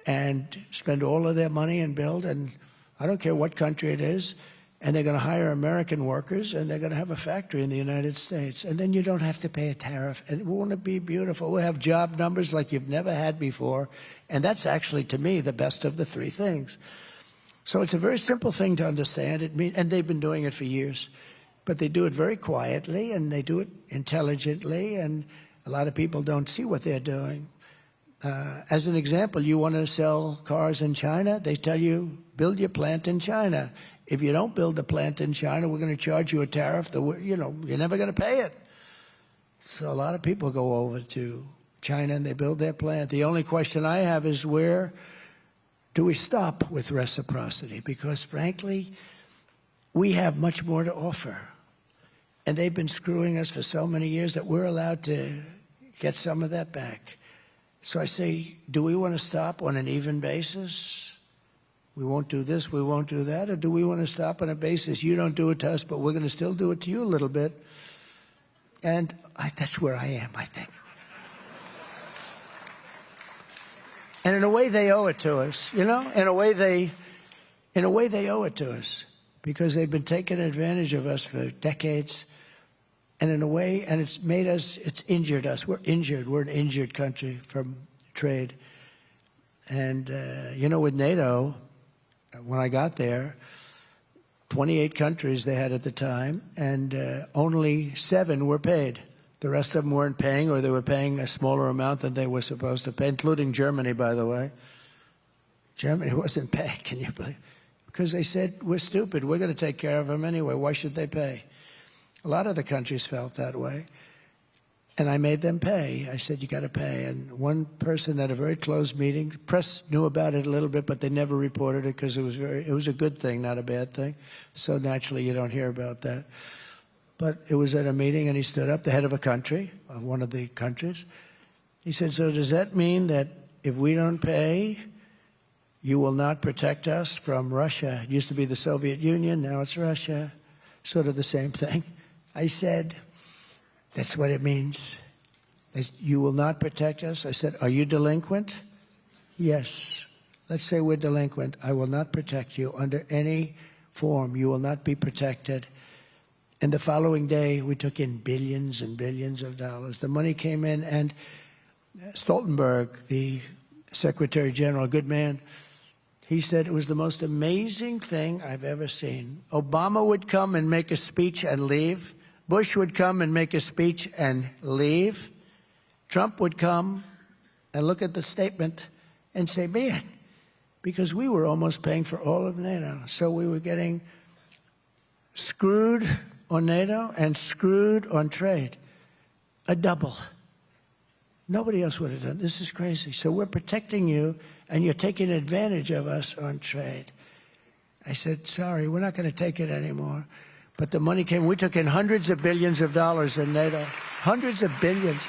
and spend all of their money and build, and I don't care what country it is, and they're going to hire American workers, and they're going to have a factory in the United States. And then you don't have to pay a tariff. And won't it be beautiful? We'll have job numbers like you've never had before. And that's actually, to me, the best of the three things. So it's a very simple thing to understand. And they've been doing it for years. But they do it very quietly, and they do it intelligently, and a lot of people don't see what they're doing. As an example, you want to sell cars in China, they tell you, build your plant in China. If you don't build a plant in China, we're going to charge you a tariff that, you're never going to pay it. So a lot of people go over to China and they build their plant. The only question I have is, where do we stop with reciprocity? Because frankly, we have much more to offer. And they've been screwing us for so many years that we're allowed to get some of that back. So I say, do we want to stop on an even basis? We won't do this, we won't do that. Or do we want to stop on a basis, you don't do it to us, but we're going to still do it to you a little bit? And that's where I am, I think. And in a way, they owe it to us, In a way, they owe it to us, because they've been taking advantage of us for decades. And in a way, and it's injured us. We're injured. We're an injured country from trade. And, with NATO, when I got there, 28 countries they had at the time, and only 7 were paid. The rest of them weren't paying, or they were paying a smaller amount than they were supposed to pay, including Germany, by the way. Germany wasn't paying, can you believe? Because they said, we're stupid. We're going to take care of them anyway. Why should they pay? A lot of the countries felt that way. And I made them pay. I said, you got to pay. And one person at a very closed meeting, press knew about it a little bit, but they never reported it because it was a good thing, not a bad thing. So naturally, you don't hear about that. But it was at a meeting, and he stood up, the head of a country, of one of the countries. He said, so does that mean that if we don't pay, you will not protect us from Russia? It used to be the Soviet Union, now it's Russia. Sort of the same thing. I said, that's what it means. You will not protect us? I said, are you delinquent? Yes. Let's say we're delinquent. I will not protect you under any form. You will not be protected. And the following day, we took in billions and billions of dollars. The money came in, and Stoltenberg, the Secretary General, a good man, he said it was the most amazing thing I've ever seen. Obama would come and make a speech and leave. Bush would come and make a speech and leave. Trump would come and look at the statement and say, man, because we were almost paying for all of NATO. So we were getting screwed on NATO and screwed on trade. A double. Nobody else would have done. This is crazy. So we're protecting you, and you're taking advantage of us on trade. I said, sorry, we're not going to take it anymore. But the money came. We took in hundreds of billions of dollars in NATO. Hundreds of billions.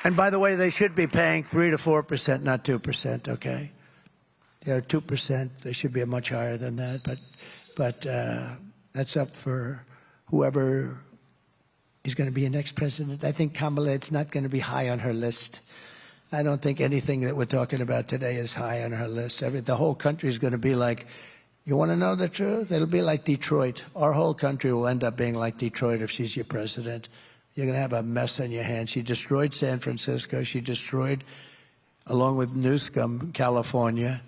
And by the way, they should be paying 3 to 4%, not 2%, okay? They're 2%. They should be much higher than that. But that's up for whoever is going to be a next president. I think Kamala, it's not going to be high on her list. I don't think anything that we're talking about today is high on her list. The whole country is going to be like, you want to know the truth? It'll be like Detroit. Our whole country will end up being like Detroit if she's your president. You're going to have a mess on your hands. She destroyed San Francisco. She destroyed, along with Newsom, California.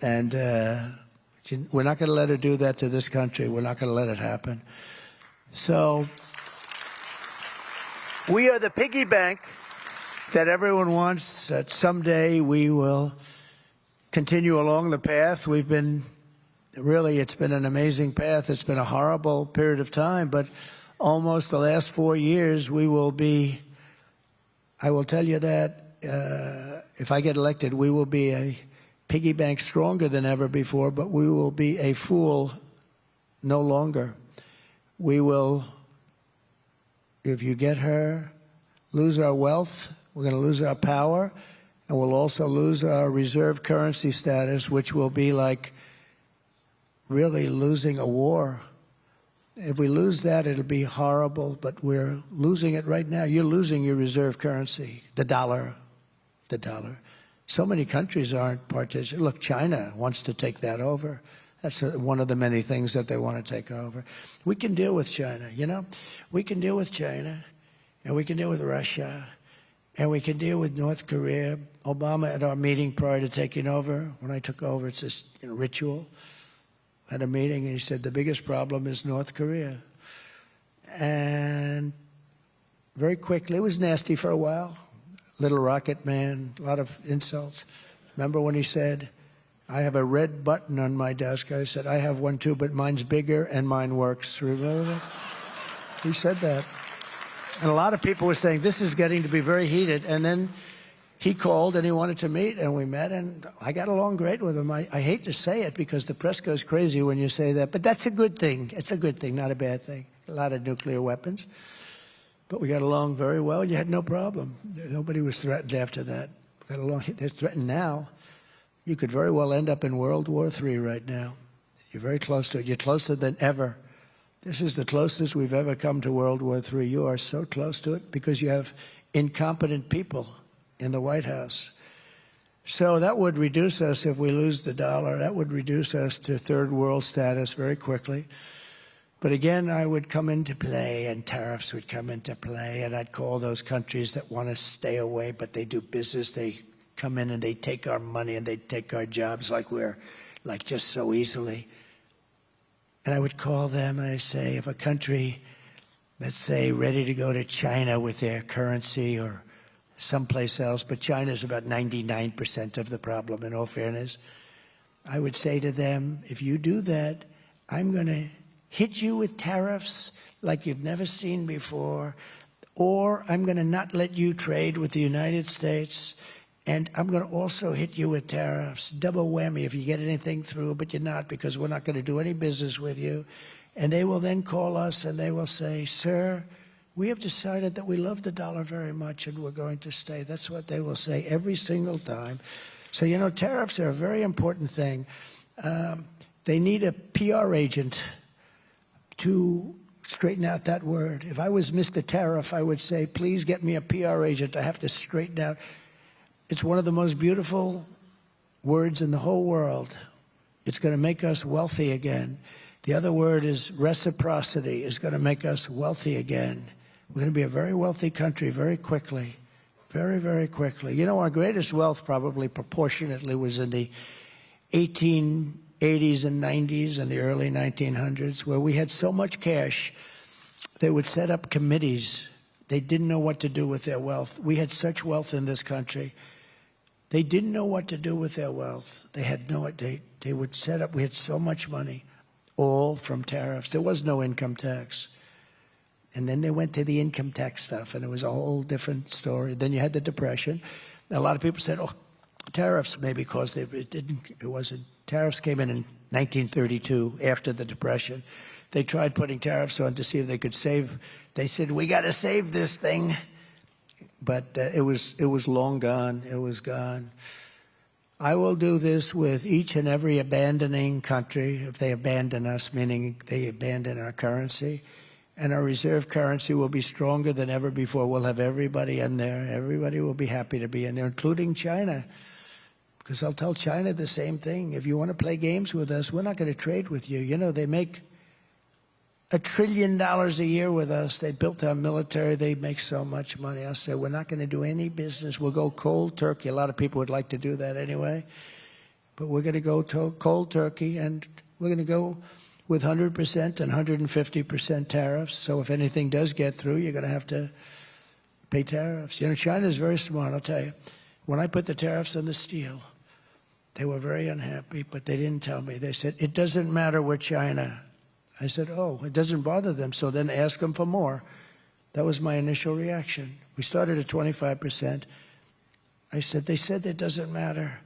And we're not going to let her do that to this country. We're not going to let it happen. So we are the piggy bank that everyone wants, that someday we will continue along the path. We've been, really, it's been an amazing path. It's been a horrible period of time, but almost the last 4 years, we will be, I will tell you that if I get elected, we will be a piggy bank stronger than ever before, but we will be a fool no longer. We will, if you get her, lose our wealth. We're going to lose our power, and we'll also lose our reserve currency status, which will be like really losing a war. If we lose that, it'll be horrible, but we're losing it right now. You're losing your reserve currency, the dollar. So many countries aren't participating. Look, China wants to take that over. That's one of the many things that they want to take over. We can deal with China, you know. We can deal with China, and we can deal with Russia, and we can deal with North Korea. Obama, at our meeting prior to taking over, when I took over, it's this ritual, had a meeting, and he said, the biggest problem is North Korea. And very quickly, it was nasty for a while. Little rocket man, a lot of insults. Remember when he said, I have a red button on my desk. I said, I have one too, but mine's bigger and mine works. Remember that? He said that. And a lot of people were saying, this is getting to be very heated. And then he called and he wanted to meet, and we met, and I got along great with him. I hate to say it because the press goes crazy when you say that, but that's a good thing. It's a good thing, not a bad thing. A lot of nuclear weapons. But we got along very well. You had no problem. Nobody was threatened after that. Got along. They're threatened now. You could very well end up in World War III right now. You're very close to it. You're closer than ever. This is the closest we've ever come to World War III. You are so close to it because you have incompetent people in the White House. So that would reduce us, if we lose the dollar, that would reduce us to third world status very quickly. But again, I would come into play, and tariffs would come into play, and I'd call those countries that want to stay away, but they do business. They come in and they take our money and they take our jobs like just so easily. And I would call them and I say, if a country, let's say, ready to go to China with their currency or someplace else, but China's about 99% of the problem, in all fairness, I would say to them, if you do that, I'm going to hit you with tariffs like you've never seen before, or I'm going to not let you trade with the United States, and I'm going to also hit you with tariffs, double whammy if you get anything through, but you're not, because we're not going to do any business with you. And they will then call us and they will say, sir, we have decided that we love the dollar very much and we're going to stay. That's what they will say every single time. So, you know, tariffs are a very important thing. They need a PR agent to straighten out that word. If I was Mr. Tariff, I would say, please get me a PR agent. I have to straighten out. It's one of the most beautiful words in the whole world. It's going to make us wealthy again. The other word is reciprocity. Is going to make us wealthy again. We're going to be a very wealthy country very quickly. Very, very quickly. You know, our greatest wealth probably proportionately was in the 1880s and 90s and the early 1900s, where we had so much cash, they would set up committees. They didn't know what to do with their wealth. We had such wealth in this country. They didn't know what to do with their wealth. They had no, they would set up, we had so much money, all from tariffs. There was no income tax. And then they went to the income tax stuff, and it was a whole different story. Then you had the Depression. A lot of people said, oh, tariffs maybe caused it. It wasn't. Tariffs came in 1932 after the Depression. They tried putting tariffs on to see if they could save. They said, we got to save this thing. But it was long gone. It was gone. I will do this with each and every abandoning country if they abandon us, meaning they abandon our currency. And our reserve currency will be stronger than ever before. We'll have everybody in there. Everybody will be happy to be in there, including China. Because I'll tell China the same thing. If you want to play games with us, we're not going to trade with you. You know, they make $1 trillion a year with us. They built our military. They make so much money. I say, we're not going to do any business. We'll go cold turkey. A lot of people would like to do that anyway. But we're going to go cold turkey, and we're going to go with 100% and 150% tariffs. So if anything does get through, you're going to have to pay tariffs. You know, China's very smart, I'll tell you. When I put the tariffs on the steel, they were very unhappy, but they didn't tell me. They said, it doesn't matter, we're China. I said, oh, it doesn't bother them, so then ask them for more. That was my initial reaction. We started at 25%. I said, they said it doesn't matter.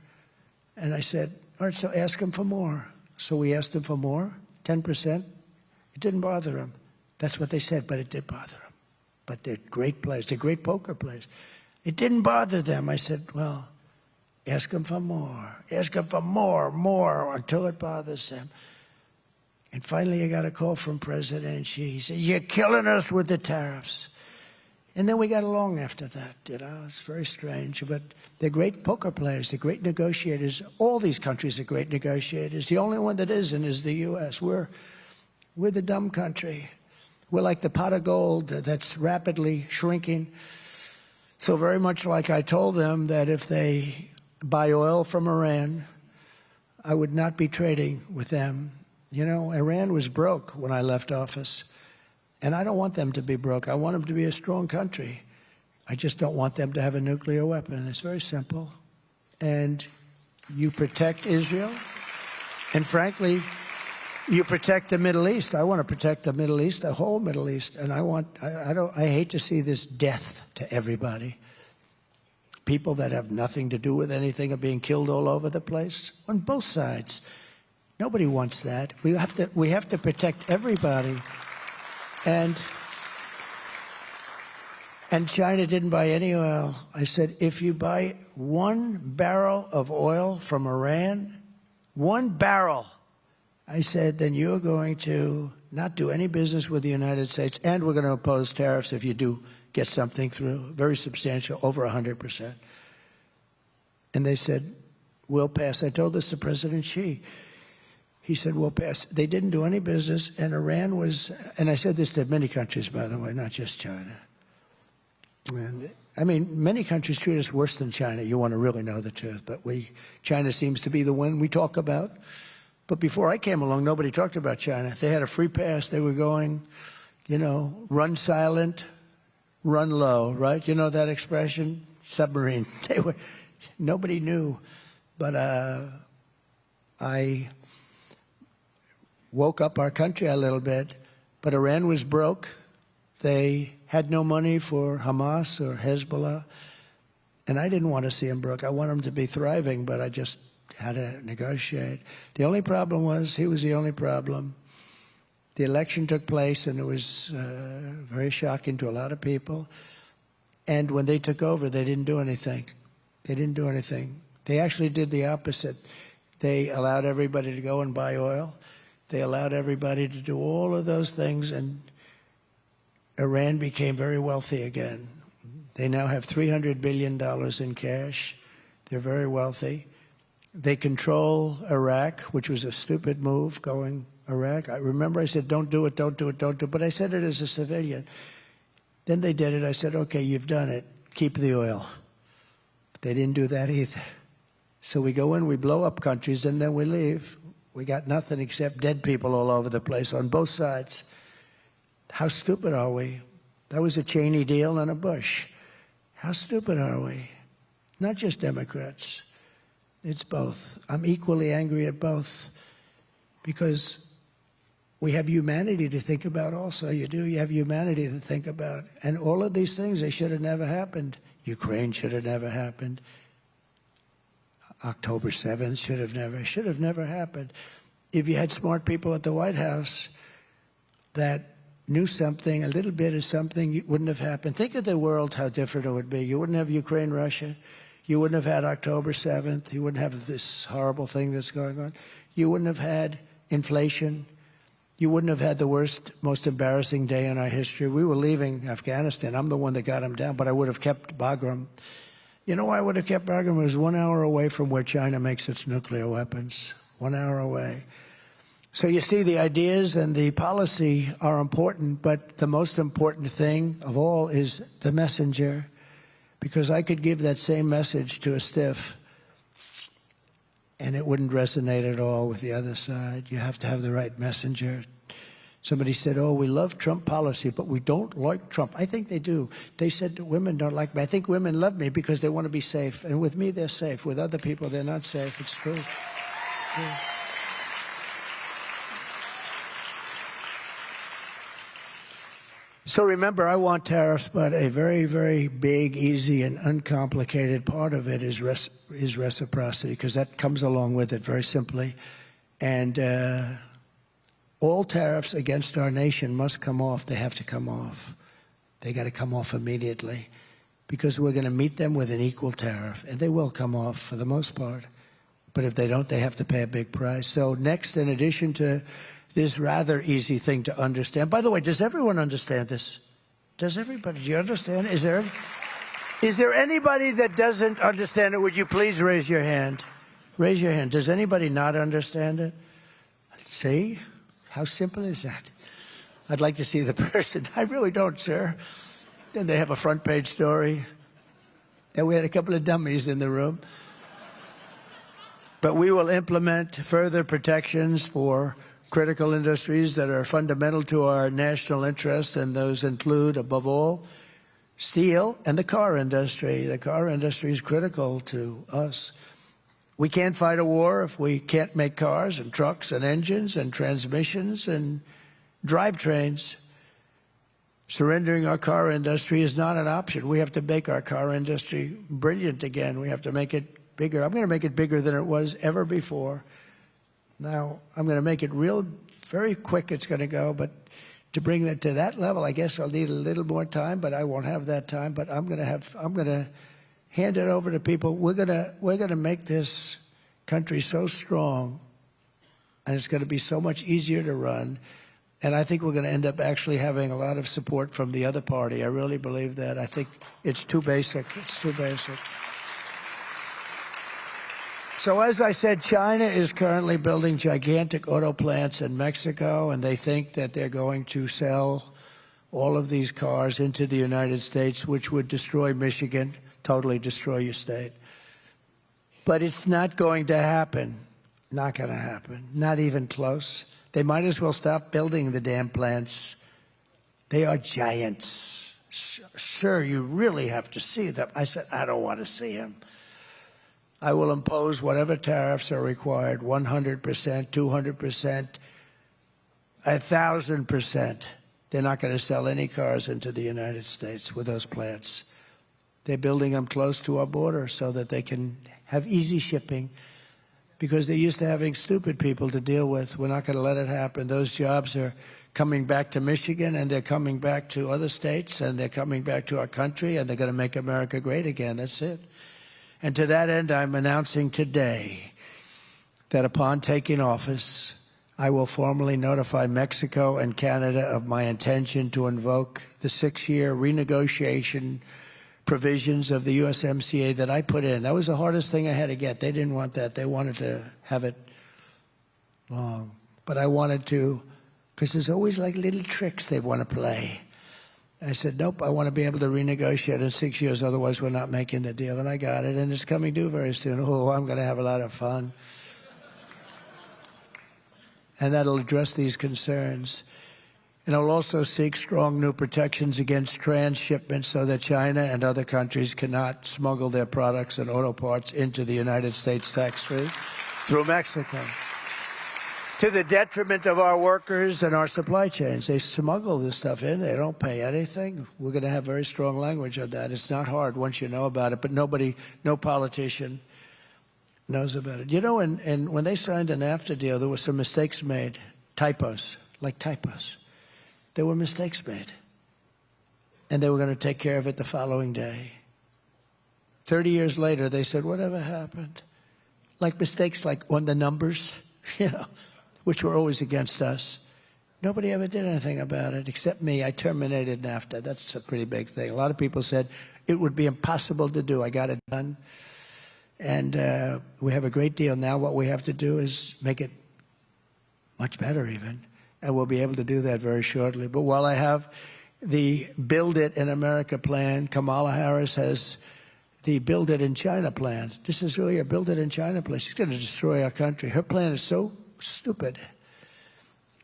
And I said, all right, so ask them for more. So we asked them for more, 10%. It didn't bother them. That's what they said, but it did bother them. But they're great players. They're great poker players. It didn't bother them. I said, well, ask them for more. Ask them for more, until it bothers them. And finally, I got a call from President Xi. He said, you're killing us with the tariffs. And then we got along after that, you know. It's very strange. But they're great poker players. They're great negotiators. All these countries are great negotiators. The only one that isn't is the U.S. We're the dumb country. We're like the pot of gold that's rapidly shrinking. So very much like I told them that if they buy oil from Iran, I would not be trading with them. You know, Iran was broke when I left office. And I don't want them to be broke. I want them to be a strong country. I just don't want them to have a nuclear weapon. It's very simple. And you protect Israel. And frankly, you protect the Middle East. I want to protect the Middle East, the whole Middle East. And I hate to see this death to everybody. People that have nothing to do with anything are being killed all over the place on both sides. Nobody wants that. We have to protect everybody. And China didn't buy any oil. I said, if you buy 1 barrel of oil from Iran, 1 barrel, I said, then you're going to not do any business with the United States, and we're going to impose tariffs if you do get something through, very substantial, over 100%. And they said, we'll pass. I told this to President Xi. He said, we'll pass. They didn't do any business, and Iran was, and I said this to many countries, by the way, not just China. And, I mean, many countries treat us worse than China. You want to really know the truth. But China seems to be the one we talk about. But before I came along, nobody talked about China. They had a free pass. They were going, you know, run silent, run low, right? You know that expression? Submarine. Nobody knew. But I woke up our country a little bit. But Iran was broke. They had no money for Hamas or Hezbollah. And I didn't want to see them broke. I want them to be thriving, but I just had to negotiate. The only problem was, he was the only problem. The election took place, and it was very shocking to a lot of people. And when they took over, they didn't do anything. They didn't do anything. They actually did the opposite. They allowed everybody to go and buy oil. They allowed everybody to do all of those things, and Iran became very wealthy again. They now have $300 billion in cash. They're very wealthy. They control Iraq, which was a stupid move, going Iraq. I remember I said, don't do it, don't do it, don't do it. But I said it as a civilian. Then they did it. I said, okay, you've done it. Keep the oil. But they didn't do that either. So we go in, we blow up countries, and then we leave. We got nothing except dead people all over the place on both sides. How stupid are we? That was a Cheney deal and a Bush. How stupid are we? Not just Democrats. It's both. I'm equally angry at both, because we have humanity to think about also. You do. You have humanity to think about. And all of these things, they should have never happened. Ukraine should have never happened. October 7th should have never happened. If you had smart people at the White House that knew something, a little bit of something, it wouldn't have happened. Think of the world, how different it would be. You wouldn't have Ukraine, Russia. You wouldn't have had October 7th. You wouldn't have this horrible thing that's going on. You wouldn't have had inflation. You wouldn't have had the worst, most embarrassing day in our history. We were leaving Afghanistan. I'm the one that got them down, but I would have kept Bagram. You know why I would have kept Bagram? It was 1 hour away from where China makes its nuclear weapons. 1 hour away. So you see, the ideas and the policy are important, but the most important thing of all is the messenger. Because I could give that same message to a stiff, and it wouldn't resonate at all with the other side. You have to have the right messenger. Somebody said, oh, we love Trump policy, but we don't like Trump. I think they do. They said that women don't like me. I think women love me because they want to be safe. And with me, they're safe. With other people, they're not safe. It's true. True. So remember, I want tariffs, but a very, very big, easy, and uncomplicated part of it is reciprocity, because that comes along with it very simply. And all tariffs against our nation must come off. They have to come off. They got to come off immediately, because we're going to meet them with an equal tariff, and they will come off for the most part. But if they don't, they have to pay a big price. So next, in addition to this rather easy thing to understand. By the way, does everyone understand this? Does everybody, do you understand? Is there anybody that doesn't understand it? Would you please raise your hand? Raise your hand. Does anybody not understand it? See? How simple is that? I'd like to see the person. I really don't, sir. Then they have a front page story. Then we had a couple of dummies in the room. But we will implement further protections for critical industries that are fundamental to our national interests, and those include, above all, steel and the car industry. The car industry is critical to us. We can't fight a war if we can't make cars and trucks and engines and transmissions and drivetrains. Surrendering our car industry is not an option. We have to make our car industry brilliant again. We have to make it bigger. I'm going to make it bigger than it was ever before. Now, I'm going to make it very quick it's going to go, but to bring that to that level, I guess I'll need a little more time, but I won't have that time. But I'm going to hand it over to people. We're going to make this country so strong, and it's going to be so much easier to run. And I think we're going to end up actually having a lot of support from the other party. I really believe that. I think it's too basic. It's too basic. So as I said, China is currently building gigantic auto plants in Mexico, and they think that they're going to sell all of these cars into the United States, which would destroy Michigan, totally destroy your state. But it's not going to happen. Not going to happen. Not even close. They might as well stop building the damn plants. They are giants. Sir, you really have to see them. I said, I don't want to see them. I will impose whatever tariffs are required, 100%, 200%, 1,000%. They're not going to sell any cars into the United States with those plants. They're building them close to our border so that they can have easy shipping, because they're used to having stupid people to deal with. We're not going to let it happen. Those jobs are coming back to Michigan, and they're coming back to other states, and they're coming back to our country, and they're going to make America great again. That's it. And to that end, I'm announcing today that upon taking office, I will formally notify Mexico and Canada of my intention to invoke the 6-year renegotiation provisions of the USMCA that I put in. That was the hardest thing I had to get. They didn't want that. They wanted to have it long. But I wanted to, because there's always like little tricks they want to play. I said, nope, I want to be able to renegotiate in 6 years, otherwise we're not making the deal. And I got it, and it's coming due very soon. Oh, I'm going to have a lot of fun. And that'll address these concerns. And it'll also seek strong new protections against transshipment so that China and other countries cannot smuggle their products and auto parts into the United States tax-free through Mexico, to the detriment of our workers and our supply chains. They smuggle this stuff in. They don't pay anything. We're going to have very strong language on that. It's not hard once you know about it, but no politician knows about it. You know, and when they signed the NAFTA deal, there were some mistakes made, typos, like typos. There were mistakes made, and they were going to take care of it the following day. 30 years later, they said, whatever happened? Like mistakes like on the numbers, you know, which were always against us. Nobody ever did anything about it except me. I terminated NAFTA. That's a pretty big thing. A lot of people said it would be impossible to do. I got it done. And we have a great deal. Now what we have to do is make it much better even. And we'll be able to do that very shortly. But while I have the Build It in America plan, Kamala Harris has the Build It in China plan. This is really a Build It in China plan. She's going to destroy our country. Her plan is so stupid.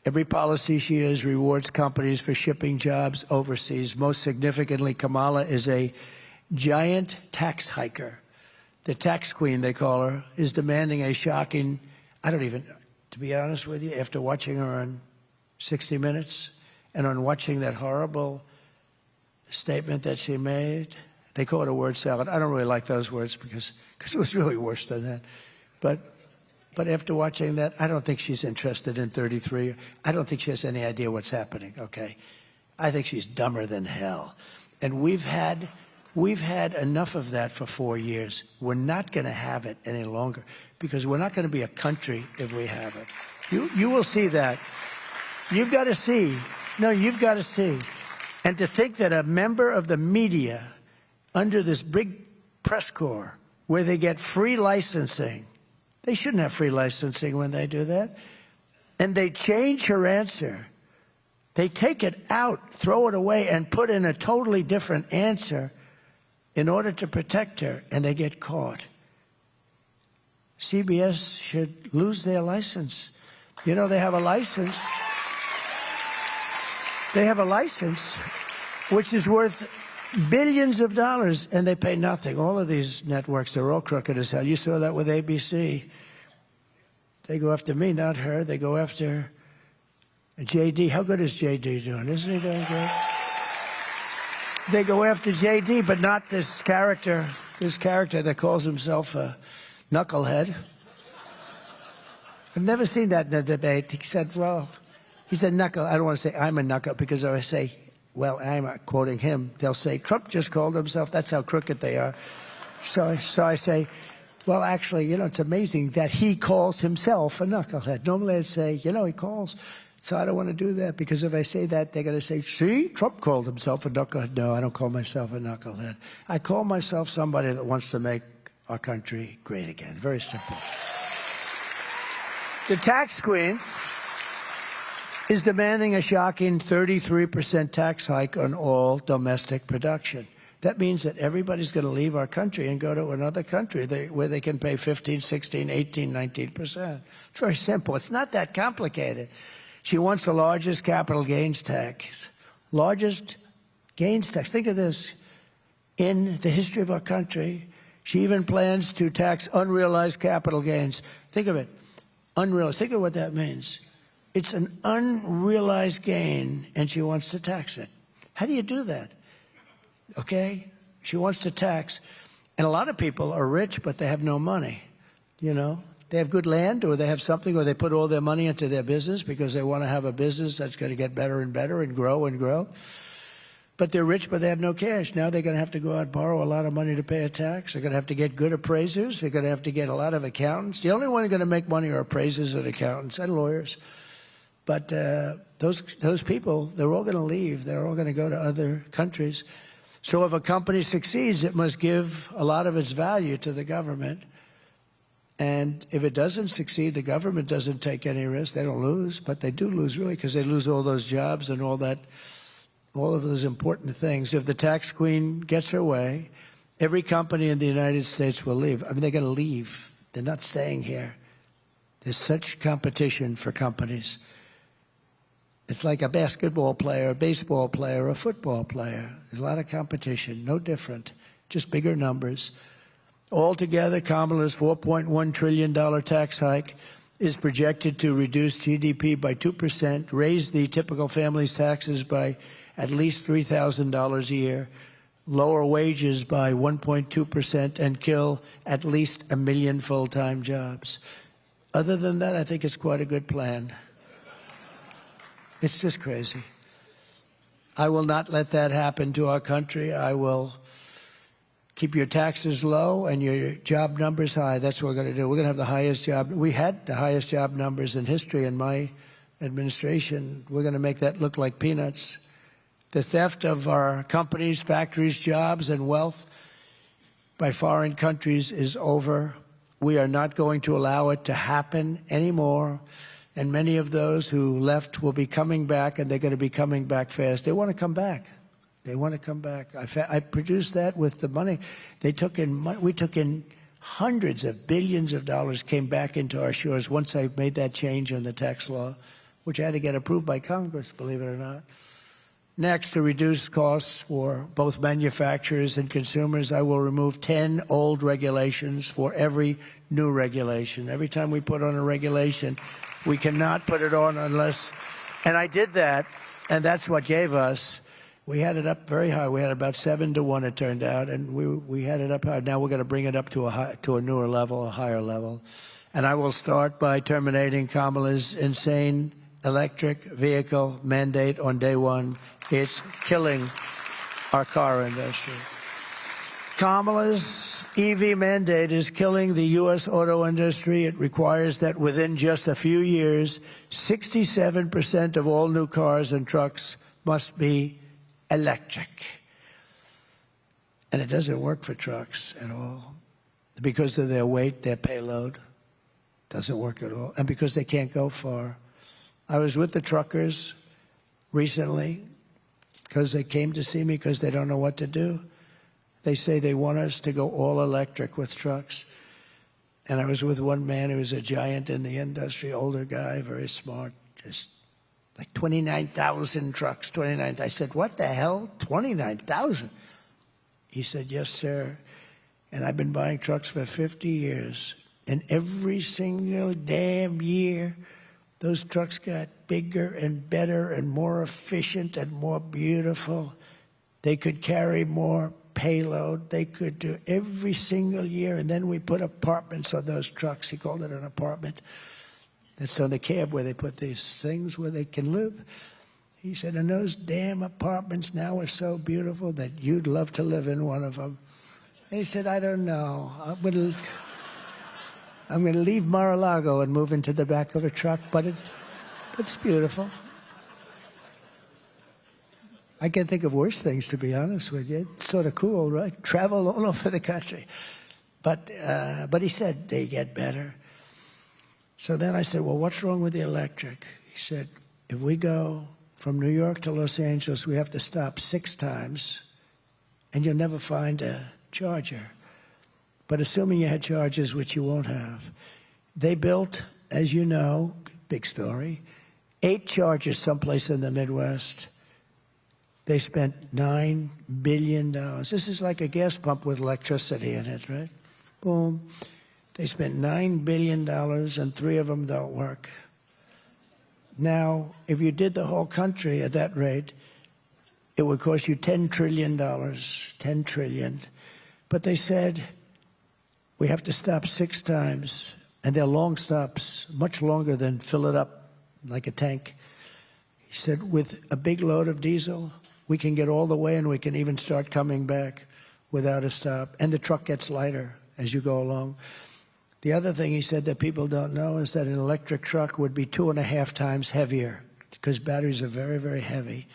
Every policy she has rewards companies for shipping jobs overseas. Most significantly, Kamala is a giant tax hiker. The tax queen, they call her, is demanding a shocking, to be honest with you, after watching her on 60 Minutes and on watching that horrible statement that she made, they call it a word salad. I don't really like those words because it was really worse than that. But after watching that, I don't think she's interested in 33. I don't think she has any idea what's happening, okay? I think she's dumber than hell. And we've had enough of that for 4 years. We're not going to have it any longer because we're not going to be a country if we have it. You will see that. You've got to see. No, you've got to see. And to think that a member of the media under this big press corps where they get free licensing, they shouldn't have free licensing when they do that, and they change her answer. They take it out, throw it away, and put in a totally different answer in order to protect her, and they get caught. CBS should lose their license. You know, they have a license. They have a license which is worth billions of dollars, and they pay nothing. All of these networks, they're all crooked as hell. You saw that with ABC. They go after me, not her. They go after JD. How good is JD doing? Isn't he doing great? They go after JD, but not this character that calls himself a knucklehead. I've never seen that in a debate. He said, well, he said knuckle. I don't want to say I'm a knuckle, because if I say, well, I'm quoting him, they'll say, Trump just called himself. That's how crooked they are. So I say, well, actually, you know, it's amazing that he calls himself a knucklehead. Normally I'd say, you know, he calls. So I don't want to do that, because if I say that, they're going to say, see, Trump called himself a knucklehead. No, I don't call myself a knucklehead. I call myself somebody that wants to make our country great again. Very simple. The tax queen is demanding a shocking 33% tax hike on all domestic production. That means that everybody's going to leave our country and go to another country where they can pay 15, 16, 18, 19%. It's very simple. It's not that complicated. She wants the largest capital gains tax. Largest gains tax. Think of this. In the history of our country, she even plans to tax unrealized capital gains. Think of it. Unrealized. Think of what that means. It's an unrealized gain, and she wants to tax it. How do you do that? Okay? She wants to tax. And a lot of people are rich, but they have no money. You know? They have good land, or they have something, or they put all their money into their business because they want to have a business that's going to get better and better and grow and grow. But they're rich, but they have no cash. Now they're going to have to go out and borrow a lot of money to pay a tax. They're going to have to get good appraisers. They're going to have to get a lot of accountants. The only one going to make money are appraisers and accountants and lawyers. But those people, they're all going to leave. They're all going to go to other countries. So if a company succeeds, it must give a lot of its value to the government. And if it doesn't succeed, the government doesn't take any risk. They don't lose, but they do lose, really, because they lose all those jobs and all of those important things. If the tax queen gets her way, every company in the United States will leave. I mean, they're going to leave. They're not staying here. There's such competition for companies. It's like a basketball player, a baseball player, a football player. There's a lot of competition, no different, just bigger numbers. Altogether, Kamala's $4.1 trillion tax hike is projected to reduce GDP by 2%, raise the typical family's taxes by at least $3,000 a year, lower wages by 1.2%, and kill at least 1 million full-time jobs. Other than that, I think it's quite a good plan. It's just crazy. I will not let that happen to our country. I will keep your taxes low and your job numbers high. That's what we're going to do. We're going to have the highest job. We had the highest job numbers in history in my administration. We're going to make that look like peanuts. The theft of our companies, factories, jobs, and wealth by foreign countries is over. We are not going to allow it to happen anymore. And many of those who left will be coming back, and they're going to be coming back fast. They want to come back. They want to come back. I produced that with the money. We took in hundreds of billions of dollars, came back into our shores once I made that change in the tax law, which I had to get approved by Congress, believe it or not. Next, to reduce costs for both manufacturers and consumers, I will remove 10 old regulations for every new regulation. Every time we put on a regulation, we cannot put it on unless, and I did that, and that's what gave us, we had it up very high. We had about 7-1, it turned out, and we had it up high. Now we're going to bring it up to a newer level, a higher level. And I will start by terminating Kamala's insane electric vehicle mandate on day one. It's killing our car industry. Kamala's EV mandate is killing the U.S. auto industry. It requires that within just a few years, 67% of all new cars and trucks must be electric. And it doesn't work for trucks at all. Because of their weight, their payload, doesn't work at all. And because they can't go far. I was with the truckers recently because they came to see me because they don't know what to do. They say they want us to go all electric with trucks. And I was with one man who was a giant in the industry, older guy, very smart, just like 29,000 trucks, 29. I said, what the hell, 29,000? He said, yes, sir. And I've been buying trucks for 50 years. And every single damn year, those trucks got bigger and better and more efficient and more beautiful. They could carry more payload. They could do every single year. And then we put apartments on those trucks. He called it an apartment. That's on the cab where they put these things where they can live. He said, and those damn apartments now are so beautiful that you'd love to live in one of them. He said, I don't know. I'm going to leave Mar-a-Lago and move into the back of a truck, but it's beautiful. I can't think of worse things, to be honest with you. It's sort of cool, right? Travel all over the country. But he said, they get better. So then I said, well, what's wrong with the electric? He said, if we go from New York to Los Angeles, we have to stop 6 times, and you'll never find a charger. But assuming you had chargers, which you won't have, they built, as you know, big story, 8 chargers someplace in the Midwest. They spent $9 billion. This is like a gas pump with electricity in it, right? Boom. They spent $9 billion, and 3 of them don't work. Now, if you did the whole country at that rate, it would cost you $10 trillion, $10 trillion. But they said, we have to stop 6 times, and they're long stops, much longer than fill it up like a tank. He said, with a big load of diesel, we can get all the way, and we can even start coming back without a stop. And the truck gets lighter as you go along. The other thing he said that people don't know is that an electric truck would be 2.5 times heavier because batteries are very, very heavy.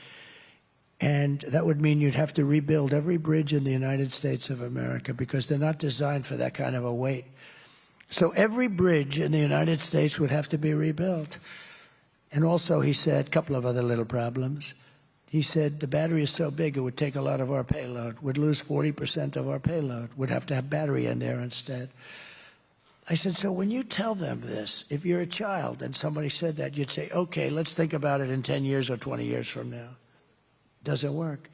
And that would mean you'd have to rebuild every bridge in the United States of America because they're not designed for that kind of a weight. So every bridge in the United States would have to be rebuilt. And also, he said, a couple of other little problems. He said the battery is so big it would take a lot of our payload. We'd lose 40% of our payload. We'd have to have battery in there instead. I said, so when you tell them this, if you're a child and somebody said that, you'd say, okay, let's think about it in 10 years or 20 years from now. Doesn't work.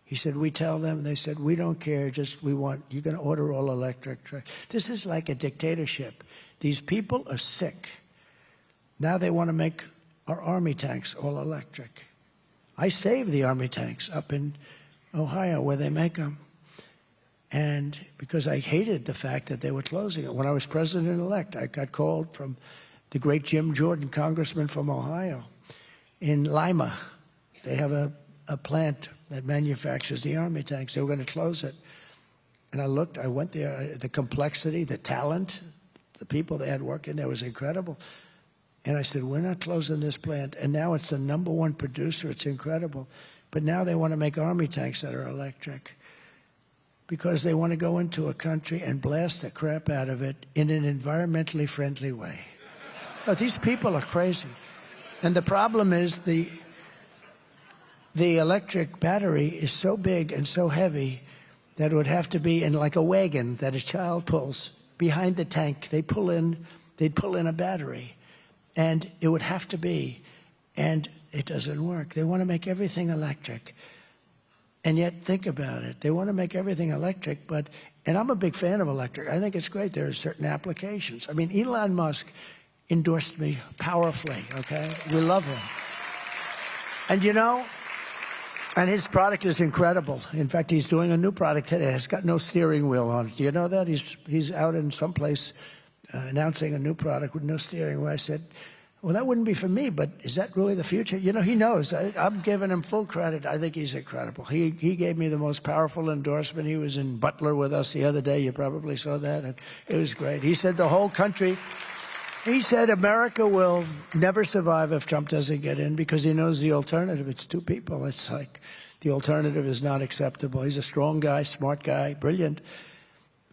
He said, we tell them, they said, we don't care, just we want, you're going to order all electric trucks. This is like a dictatorship. These people are sick. Now they want to make our army tanks all electric. I saved the army tanks up in Ohio where they make them. And because I hated the fact that they were closing it. When I was president-elect, I got called from the great Jim Jordan, congressman from Ohio, in Lima. They have a plant that manufactures the army tanks. They were going to close it. And I looked, I went there, the complexity, the talent, the people they had working there was incredible. And I said, we're not closing this plant. And now it's the #1 producer. It's incredible. But now they want to make army tanks that are electric because they want to go into a country and blast the crap out of it in an environmentally friendly way. Oh, these people are crazy. And the problem is the electric battery is so big and so heavy that it would have to be in like a wagon that a child pulls behind the tank. They'd pull in a battery, and it would have to be, and it doesn't work. They want to make everything electric. And yet, think about it. They want to make everything electric, but, and I'm a big fan of electric. I think it's great. There are certain applications. I mean, Elon Musk endorsed me powerfully, okay? We love him. And you know, and his product is incredible. In fact, he's doing a new product today. It's got no steering wheel on it. Do you know that? He's out in some place announcing a new product with no steering wheel. I said, well, that wouldn't be for me, but is that really the future? You know, he knows. I'm giving him full credit. I think he's incredible. He gave me the most powerful endorsement. He was in Butler with us the other day. You probably saw that. And it was great. He said the whole country He said America will never survive if Trump doesn't get in because he knows the alternative. It's two people. It's like the alternative is not acceptable. He's a strong guy, smart guy, brilliant.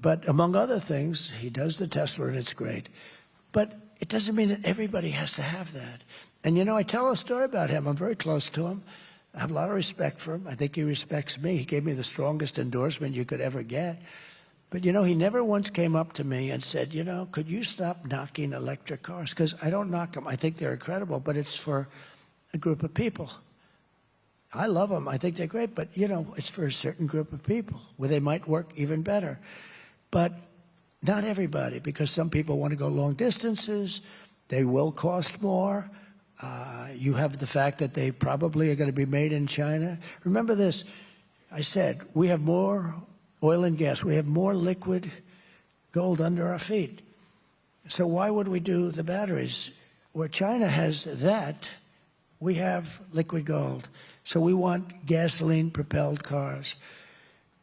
But among other things, he does the Tesla, and it's great. But it doesn't mean that everybody has to have that. And, you know, I tell a story about him. I'm very close to him. I have a lot of respect for him. I think he respects me. He gave me the strongest endorsement you could ever get. But, you know, he never once came up to me and said, you know, could you stop knocking electric cars? Because I don't knock them. I think they're incredible, but it's for a group of people. I love them. I think they're great, but, you know, it's for a certain group of people where they might work even better. But not everybody, because some people want to go long distances. They will cost more. You have the fact that they probably are going to be made in China. Remember this. I said, we have more oil and gas. We have more liquid gold under our feet. So why would we do the batteries? Where China has that, we have liquid gold. So we want gasoline-propelled cars.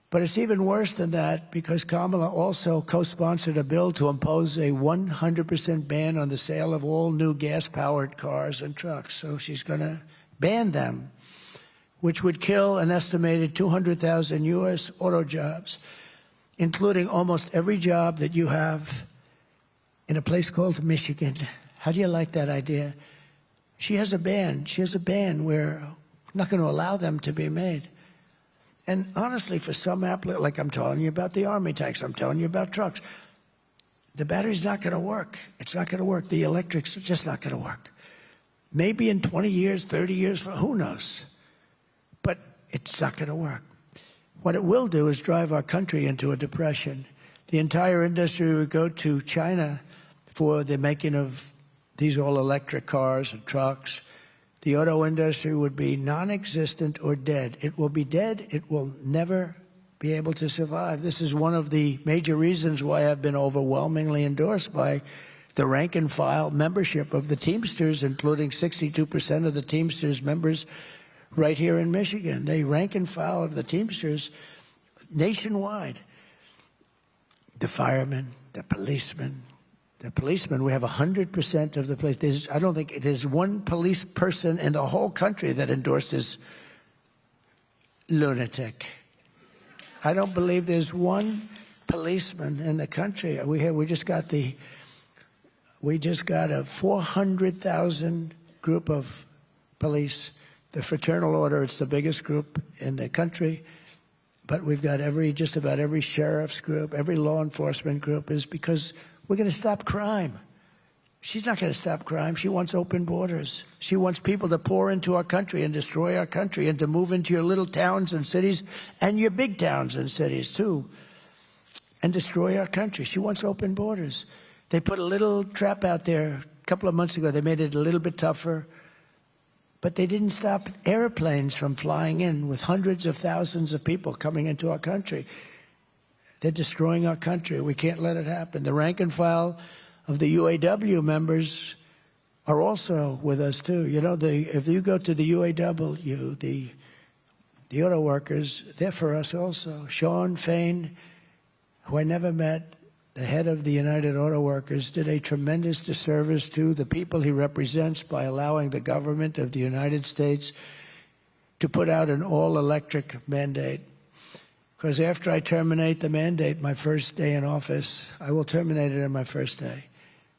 But it's even worse than that because Kamala also co-sponsored a bill to impose a 100% ban on the sale of all new gas-powered cars and trucks. So she's going to ban them, which would kill an estimated 200,000 U.S. auto jobs, including almost every job that you have in a place called Michigan. How do you like that idea? She has a ban. She has a ban where we're not going to allow them to be made. And honestly, for some like I'm telling you about the Army tanks, I'm telling you about trucks, the battery's not going to work. It's not going to work. The electric's just not going to work. Maybe in 20 years, 30 years, who knows? But it's not going to work. What it will do is drive our country into a depression. The entire industry would go to China for the making of these all-electric cars and trucks. The auto industry would be non-existent or dead. It will be dead. It will never be able to survive. This is one of the major reasons why I've been overwhelmingly endorsed by the rank-and-file membership of the Teamsters, including 62% of the Teamsters members right here in Michigan. They rank and file of the Teamsters nationwide. The firemen, the policemen. The policemen, we have 100% of the police. I don't think there's one police person in the whole country that endorsed this lunatic. I don't believe there's one policeman in the country. We just got a 400,000 group of police. The Fraternal Order, it's the biggest group in the country. But we've got just about every sheriff's group, every law enforcement group is because we're going to stop crime. She's not going to stop crime. She wants open borders. She wants people to pour into our country and destroy our country and to move into your little towns and cities and your big towns and cities, too, and destroy our country. She wants open borders. They put a little trap out there a couple of months ago. They made it a little bit tougher. But they didn't stop airplanes from flying in with hundreds of thousands of people coming into our country. They're destroying our country. We can't let it happen. The rank and file of the UAW members are also with us, too. You know, if you go to the UAW, the auto workers, they're for us also. Sean Fain, who I never met, the head of the United Auto Workers, did a tremendous disservice to the people he represents by allowing the government of the United States to put out an all-electric mandate. Because after I terminate the mandate, my first day in office, I will terminate it on my first day.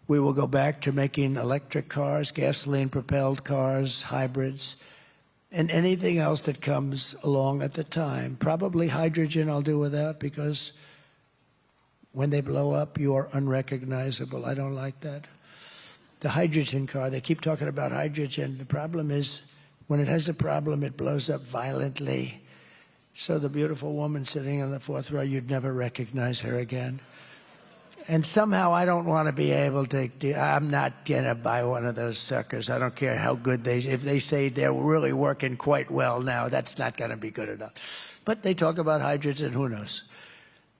We will go back to making electric cars, gasoline-propelled cars, hybrids, and anything else that comes along at the time. Probably hydrogen I'll do without because when they blow up, you are unrecognizable. I don't like that. The hydrogen car, they keep talking about hydrogen. The problem is when it has a problem, it blows up violently. So the beautiful woman sitting in the fourth row, you'd never recognize her again. And somehow I don't want to be able to, I'm not going to buy one of those suckers. I don't care how good if they say they're really working quite well now, that's not going to be good enough. But they talk about hydrogen, who knows?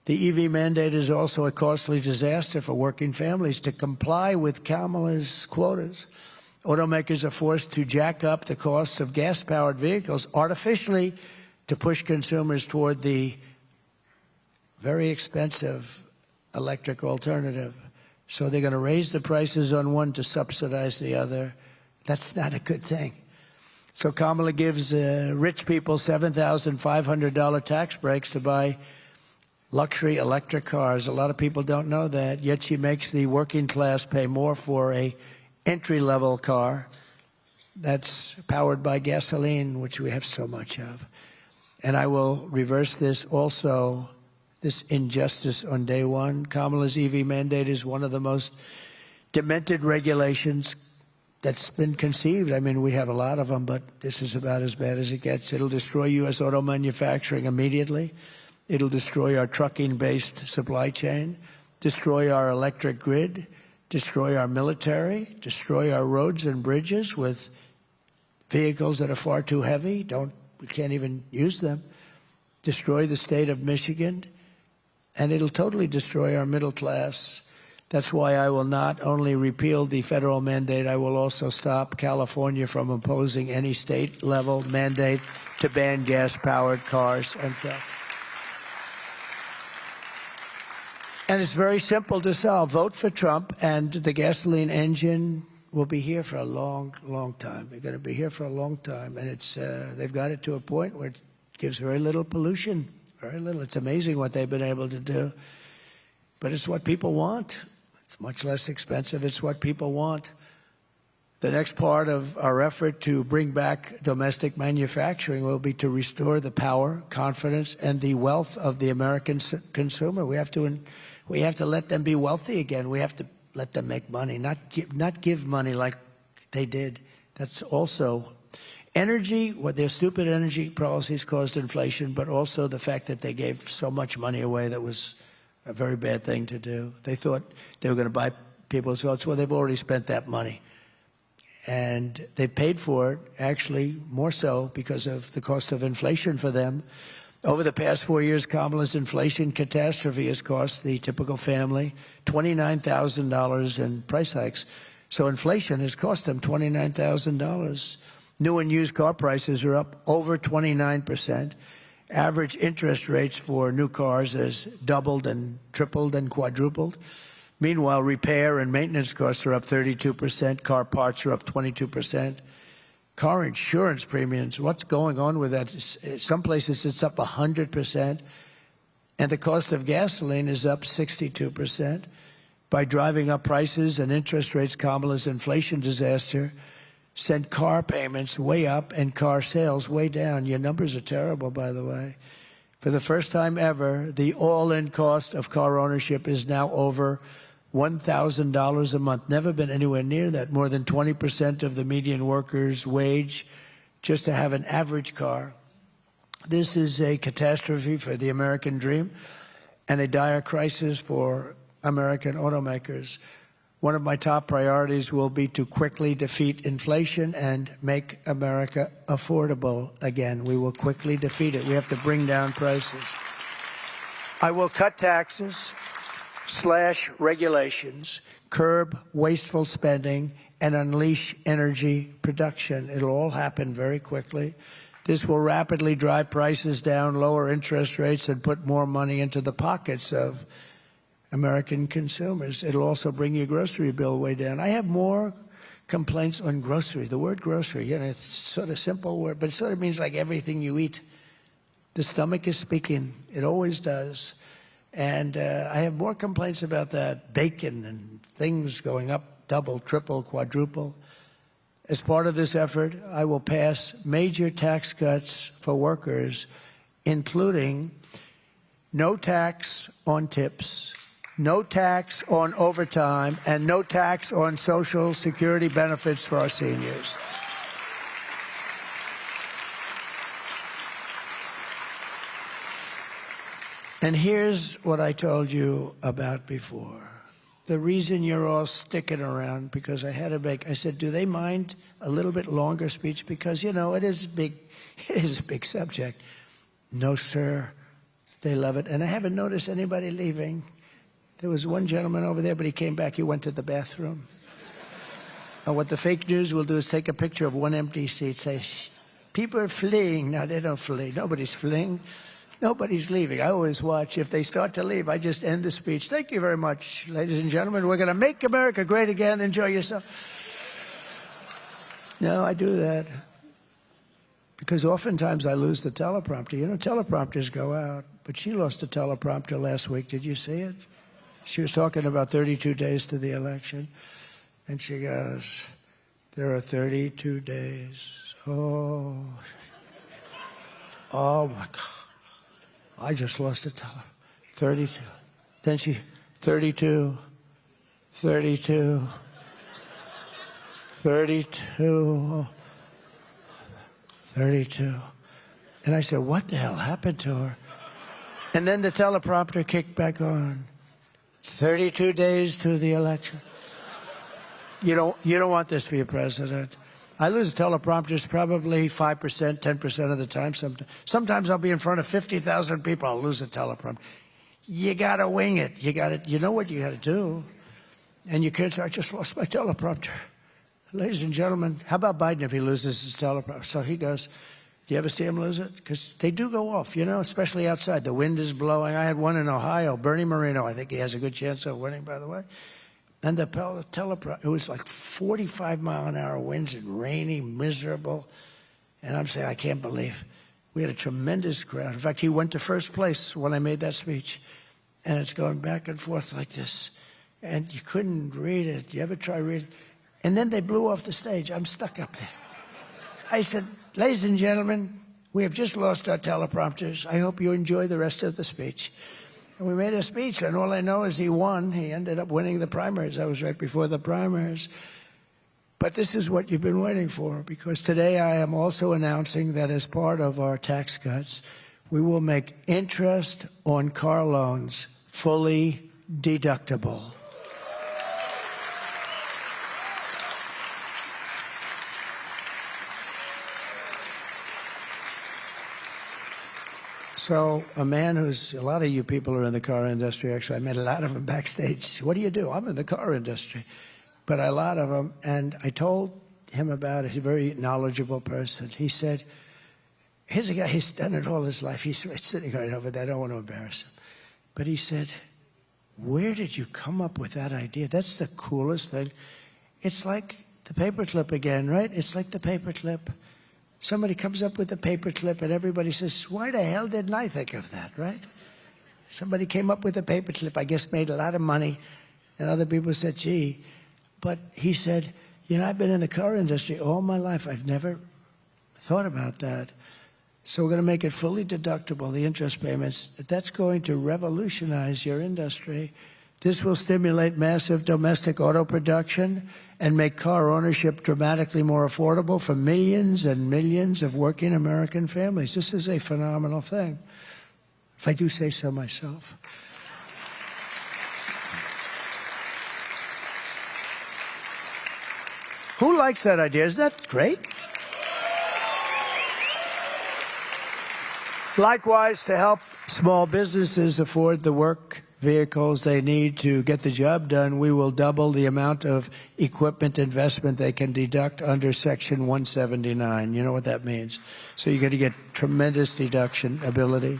The EV mandate is also a costly disaster for working families. To comply with Kamala's quotas, automakers are forced to jack up the costs of gas-powered vehicles artificially to push consumers toward the very expensive electric alternative. So they're going to raise the prices on one to subsidize the other. That's not a good thing. So Kamala gives rich people $7,500 tax breaks to buy luxury electric cars. A lot of people don't know that, yet she makes the working class pay more for a entry-level car that's powered by gasoline, which we have so much of. And I will reverse this also, this injustice on day one. Kamala's EV mandate is one of the most demented regulations that's been conceived. I mean, we have a lot of them, but this is about as bad as it gets. It'll destroy U.S. auto manufacturing immediately. It'll destroy our trucking-based supply chain, destroy our electric grid, destroy our military, destroy our roads and bridges with vehicles that are far too heavy. We can't even use them. Destroy the state of Michigan. And it'll totally destroy our middle class. That's why I will not only repeal the federal mandate, I will also stop California from imposing any state-level mandate to ban gas-powered cars and trucks. And it's very simple to solve. Vote for Trump, and the gasoline engine will be here for a long, long time. They're going to be here for a long time. And they've got it to a point where it gives very little pollution. Very little. It's amazing what they've been able to do. But it's what people want. It's much less expensive. It's what people want. The next part of our effort to bring back domestic manufacturing will be to restore the power, confidence, and the wealth of the American consumer. We have to let them be wealthy again. We have to let them make money, not give money like they did. That's also energy. What their stupid energy policies caused inflation, but also the fact that they gave so much money away that was a very bad thing to do. They thought they were going to buy people's votes. Well, they've already spent that money. And they paid for it, actually, more so because of the cost of inflation for them. Over the past 4 years, Kamala's inflation catastrophe has cost the typical family $29,000 in price hikes. So inflation has cost them $29,000. New and used car prices are up over 29%. Average interest rates for new cars has doubled and tripled and quadrupled. Meanwhile, repair and maintenance costs are up 32%. Car parts are up 22%. Car insurance premiums, what's going on with that? Some places it's up 100%. And the cost of gasoline is up 62%. By driving up prices and interest rates, Kamala's inflation disaster sent car payments way up and car sales way down. Your numbers are terrible, by the way. For the first time ever, the all-in cost of car ownership is now over $1,000 a month. Never been anywhere near that. More than 20% of the median worker's wage just to have an average car. This is a catastrophe for the American dream and a dire crisis for American automakers. One of my top priorities will be to quickly defeat inflation and make America affordable again. We will quickly defeat it. We have to bring down prices. I will cut taxes, slash regulations, curb wasteful spending, and unleash energy production. It'll all happen very quickly. This will rapidly drive prices down, lower interest rates, and put more money into the pockets of American consumers. It'll also bring your grocery bill way down. I have more complaints on grocery. The word grocery, you know, it's sort of simple word, but it sort of means like everything you eat. The stomach is speaking. It always does. And I have more complaints about that. Bacon and things going up, double, triple, quadruple. As part of this effort, I will pass major tax cuts for workers, including no tax on tips, no tax on overtime, and no tax on Social Security benefits for our seniors. And here's what I told you about before. The reason you're all sticking around, because I said, do they mind a little bit longer speech? Because, you know, it is a big subject. No, sir. They love it. And I haven't noticed anybody leaving. There was one gentleman over there, but he came back. He went to the bathroom. And what the fake news will do is take a picture of one empty seat, say, people are fleeing. No, they don't flee. Nobody's fleeing. Nobody's leaving. I always watch. If they start to leave, I just end the speech. Thank you very much, ladies and gentlemen. We're going to make America great again. Enjoy yourself. No, I do that because oftentimes I lose the teleprompter. You know, teleprompters go out, but she lost the teleprompter last week. Did you see it? She was talking about 32 days to the election, and she goes, there are 32 days. Oh, my God. I just lost a teleprompter. 32. Then she, 32, 32. 32, 32. And I said, what the hell happened to her? And then the teleprompter kicked back on. 32 days to the election. You don't want this for your president. I lose teleprompters probably 5%, 10% of the time. Sometimes I'll be in front of 50,000 people. I'll lose a teleprompter. You got to wing it. You know what you got to do. And you can't say, I just lost my teleprompter. Ladies and gentlemen, how about Biden if he loses his teleprompter? So he goes, do you ever see him lose it? Because they do go off, you know, especially outside. The wind is blowing. I had one in Ohio, Bernie Moreno. I think he has a good chance of winning, by the way. And the teleprompter, it was like 45-mile-an-hour winds and rainy, miserable. And I'm saying, I can't believe. We had a tremendous crowd. In fact, he went to first place when I made that speech. And it's going back and forth like this. And you couldn't read it. You ever try reading it? And then they blew off the stage. I'm stuck up there. I said, ladies and gentlemen, we have just lost our teleprompters. I hope you enjoy the rest of the speech. And we made a speech, and all I know is he won. He ended up winning the primaries. I was right before the primaries. But this is what you've been waiting for, because today I am also announcing that as part of our tax cuts, we will make interest on car loans fully deductible. So a man who's, a lot of you people are in the car industry, actually. I met a lot of them backstage. What do you do? I'm in the car industry. But a lot of them, and I told him about it. He's a very knowledgeable person. He said, here's a guy, he's done it all his life. He's sitting right over there. I don't want to embarrass him. But he said, where did you come up with that idea? That's the coolest thing. It's like the paperclip again, right? It's like the paperclip. Somebody comes up with a paperclip and everybody says, why the hell didn't I think of that, right? Somebody came up with a paperclip, I guess made a lot of money, and other people said, gee. But he said, you know, I've been in the car industry all my life. I've never thought about that. So we're going to make it fully deductible, the interest payments. That's going to revolutionize your industry. This will stimulate massive domestic auto production and make car ownership dramatically more affordable for millions and millions of working American families. This is a phenomenal thing, if I do say so myself. Who likes that idea? Isn't that great? Likewise, to help small businesses afford the work vehicles they need to get the job done, we will double the amount of equipment investment they can deduct under Section 179. You know what that means. So you're going to get tremendous deduction ability.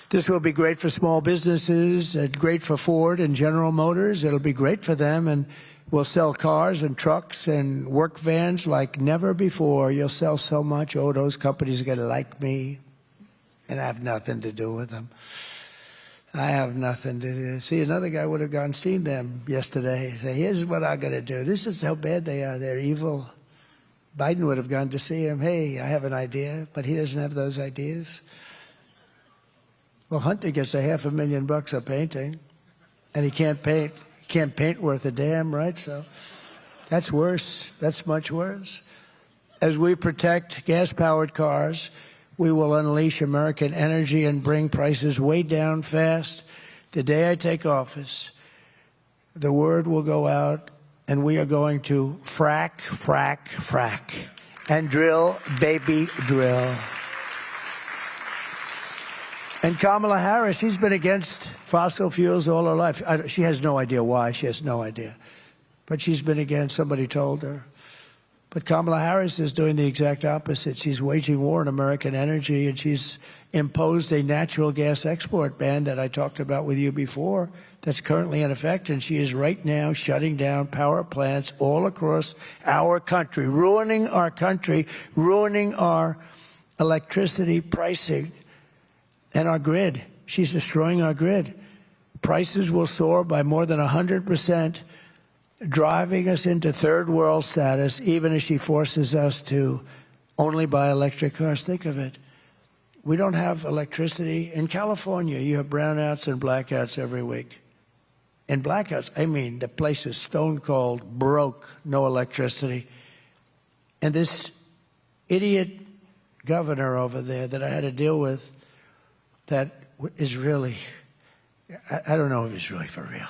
This will be great for small businesses, great for Ford and General Motors. It'll be great for them, and we'll sell cars and trucks and work vans like never before. You'll sell so much. Oh, those companies are going to like me, and I have nothing to do with them. I have nothing to do. See, another guy would have gone and seen them yesterday. Say, here's what I'm going to do. This is how bad they are. They're evil. Biden would have gone to see him. Hey, I have an idea, but he doesn't have those ideas. Well, Hunter gets $500,000 a painting, and he can't paint. He can't paint worth a damn, right? So that's worse. That's much worse. As we protect gas-powered cars, we will unleash American energy and bring prices way down fast. The day I take office, the word will go out, and we are going to frack, frack, frack, and drill, baby, drill. And Kamala Harris, she's been against fossil fuels all her life. She has no idea why. She has no idea. But she's been against, somebody told her. But Kamala Harris is doing the exact opposite. She's waging war on American energy, and she's imposed a natural gas export ban that I talked about with you before that's currently in effect, and she is right now shutting down power plants all across our country, ruining our country, ruining our electricity pricing and our grid. She's destroying our grid. Prices will soar by more than 100%, driving us into third world status, even as she forces us to only buy electric cars. Think of it. We don't have electricity. In California, you have brownouts and blackouts every week. In blackouts, I mean, the place is stone cold, broke, no electricity. And this idiot governor over there that I had to deal with, that is really, I don't know if he's really for real.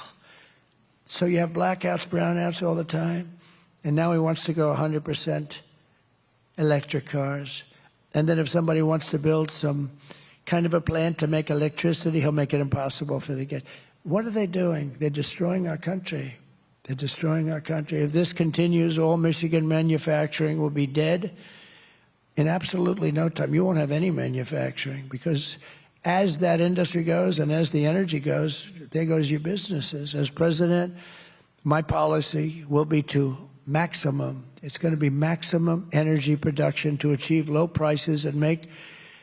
So you have blackouts, brownouts all the time, and now he wants to go 100% electric cars. And then if somebody wants to build some kind of a plant to make electricity, he'll make it impossible for the get. What are they doing? They're destroying our country. They're destroying our country. If this continues, all Michigan manufacturing will be dead in absolutely no time. You won't have any manufacturing, because as that industry goes and as the energy goes, there goes your businesses. As president, my policy will be to it's going to be maximum energy production to achieve low prices and make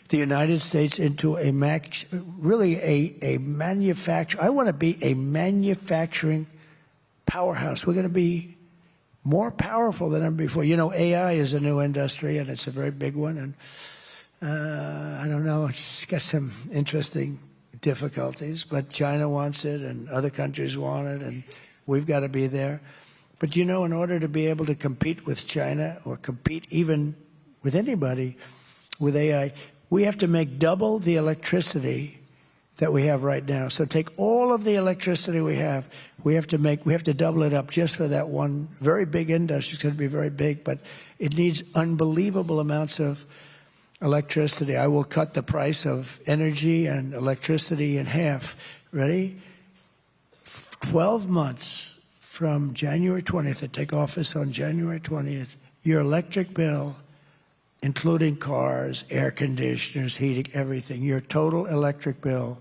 the United States into a manufacturing. I want to be a manufacturing powerhouse. We're going to be more powerful than ever before. You know, AI is a new industry, and it's a very big one. And I don't know, it's got some interesting difficulties, but China wants it, and other countries want it, and we've got to be there. But you know, in order to be able to compete with China, or compete even with anybody with AI, we have to make double the electricity that we have right now. So take all of the electricity we have to double it up just for that one very big industry. It's going to be very big, but it needs unbelievable amounts of electricity. I will cut the price of energy and electricity in half. Ready? 12 months from January 20th, I take office on January 20th, your electric bill, including cars, air conditioners, heating, everything, your total electric bill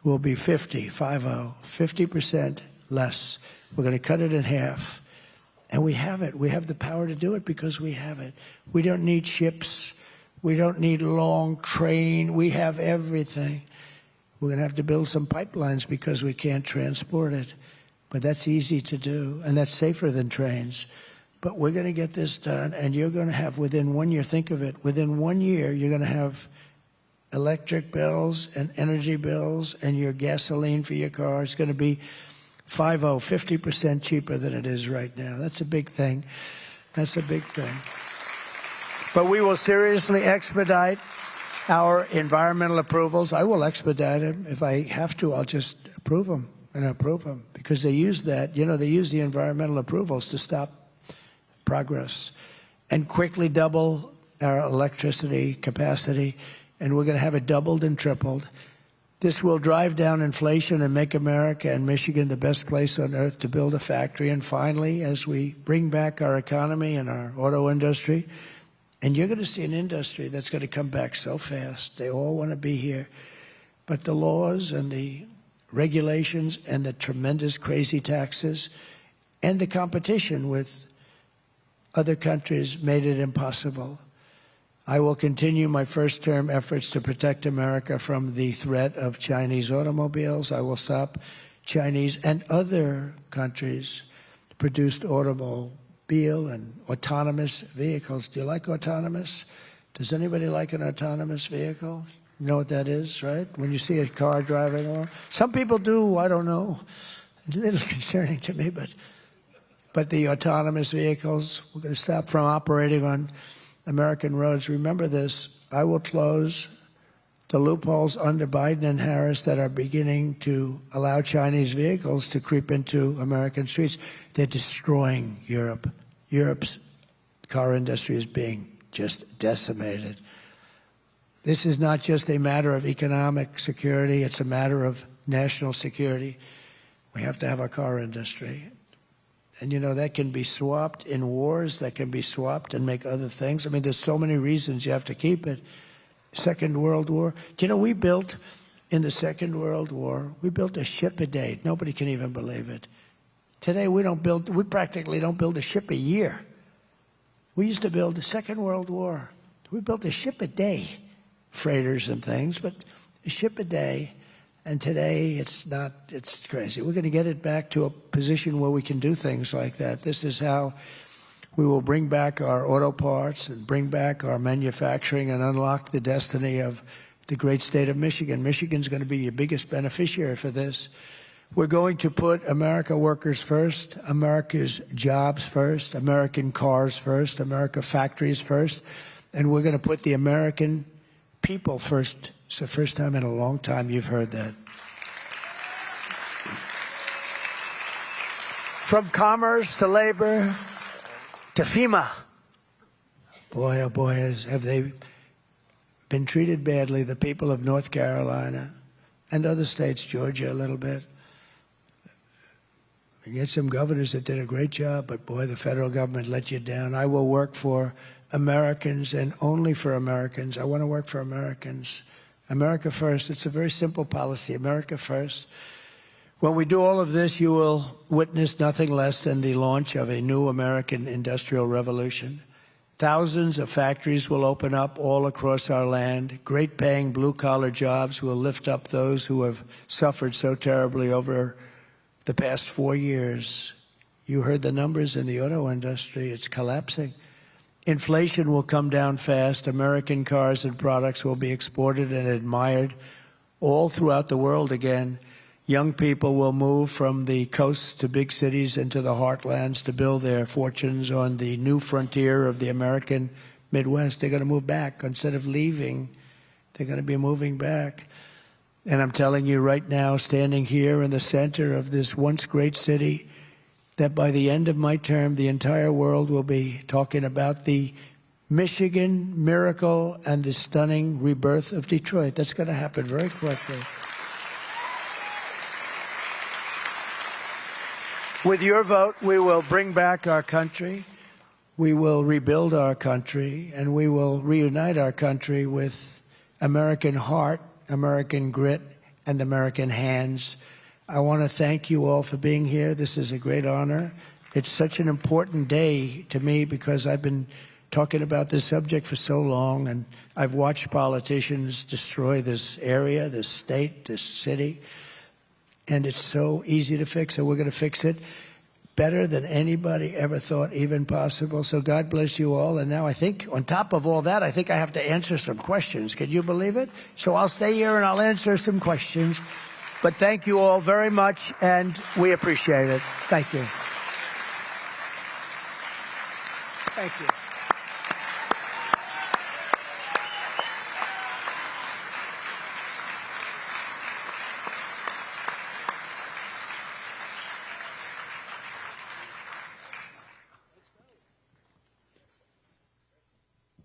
will be 50% less. We're going to cut it in half. And we have it. We have the power to do it because we have it. We don't need ships. We don't need long train. We have everything. We're going to have to build some pipelines because we can't transport it. But that's easy to do, and that's safer than trains. But we're going to get this done, and you're going to have, within 1 year, think of it, within 1 year, you're going to have electric bills and energy bills, and your gasoline for your car is going to be 50% cheaper than it is right now. That's a big thing. That's a big thing. But we will seriously expedite our environmental approvals. I will expedite them. If I have to, I'll just approve them. And approve them, because they use that, you know, they use the environmental approvals to stop progress, and quickly double our electricity capacity, and we're going to have it doubled and tripled. This will drive down inflation and make America and Michigan the best place on earth to build a factory. And finally, as we bring back our economy and our auto industry, and you're going to see an industry that's going to come back so fast. They all want to be here. But the laws and the regulations and the tremendous crazy taxes and the competition with other countries made it impossible. I will continue my first-term efforts to protect America from the threat of Chinese automobiles. I will stop Chinese and other countries produced automobile and autonomous vehicles. Do you like autonomous? Does anybody like an autonomous vehicle? You know what that is, right? When you see a car driving along. Some people do, I don't know. It's a little concerning to me, but the autonomous vehicles, we're going to stop from operating on American roads. Remember this, I will close the loopholes under Biden and Harris that are beginning to allow Chinese vehicles to creep into American streets. They're destroying Europe. Europe's car industry is being just decimated. This is not just a matter of economic security, it's a matter of national security. We have to have a car industry. And, you know, that can be swapped in wars, that can be swapped and make other things. I mean, there's so many reasons you have to keep it. Second World War. Do you know, we built, in the Second World War, we built a ship a day. Nobody can even believe it. Today, we practically don't build a ship a year. We used to build the Second World War. We built a ship a day, freighters and things, but a ship a day. And today, it's crazy. We're going to get it back to a position where we can do things like that. This is how we will bring back our auto parts and bring back our manufacturing and unlock the destiny of the great state of Michigan. Michigan's going to be your biggest beneficiary for this. We're going to put America workers first, America's jobs first, American cars first, America factories first, and we're going to put the American people first. It's the first time in a long time you've heard that. From commerce to labor to FEMA. Boy, oh boy, have they been treated badly, the people of North Carolina and other states, Georgia a little bit. You get some governors that did a great job, but boy, the federal government let you down. I will work for Americans and only for Americans. I want to work for Americans. America first. It's a very simple policy. America first. When we do all of this, you will witness nothing less than the launch of a new American industrial revolution. Thousands of factories will open up all across our land. Great paying blue-collar jobs will lift up those who have suffered so terribly over the past 4 years. You heard the numbers in the auto industry. It's collapsing. Inflation will come down fast. American cars and products will be exported and admired all throughout the world again. Young people will move from the coasts to big cities and to the heartlands to build their fortunes on the new frontier of the American Midwest. They're going to move back. Instead of leaving, they're going to be moving back. And I'm telling you right now, standing here in the center of this once great city, that by the end of my term, the entire world will be talking about the Michigan miracle and the stunning rebirth of Detroit. That's going to happen very quickly. With your vote, we will bring back our country, we will rebuild our country, and we will reunite our country with American heart, American grit, and American hands. I want to thank you all for being here. This is a great honor. It's such an important day to me because I've been talking about this subject for so long, and I've watched politicians destroy this area, this state, this city, and it's so easy to fix, so we're going to fix it better than anybody ever thought even possible. So God bless you all. And now I think, on top of all that, I think I have to answer some questions. Can you believe it? So I'll stay here and I'll answer some questions. But thank you all very much, and we appreciate it. Thank you. Thank you.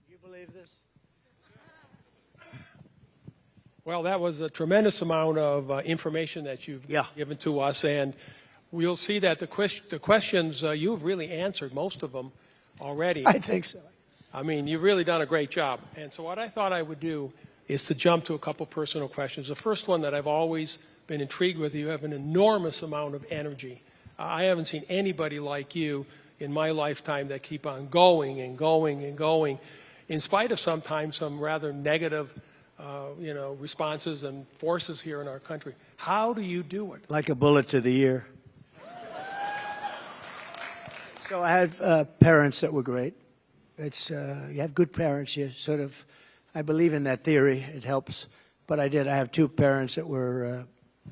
You believe this? Well, that was a tremendous amount of information that you've given to us, and we'll see that the questions, you've really answered most of them already. I think so. I mean, you've really done a great job. And so what I thought I would do is to jump to a couple personal questions. The first one that I've always been intrigued with, you have an enormous amount of energy. I haven't seen anybody like you in my lifetime that keep on going and going and going, in spite of sometimes some rather negative responses and forces here in our country. How do you do it? Like a bullet to the ear. So I had parents that were great. It's you have good parents. You sort of, I believe in that theory. It helps. But I have two parents that were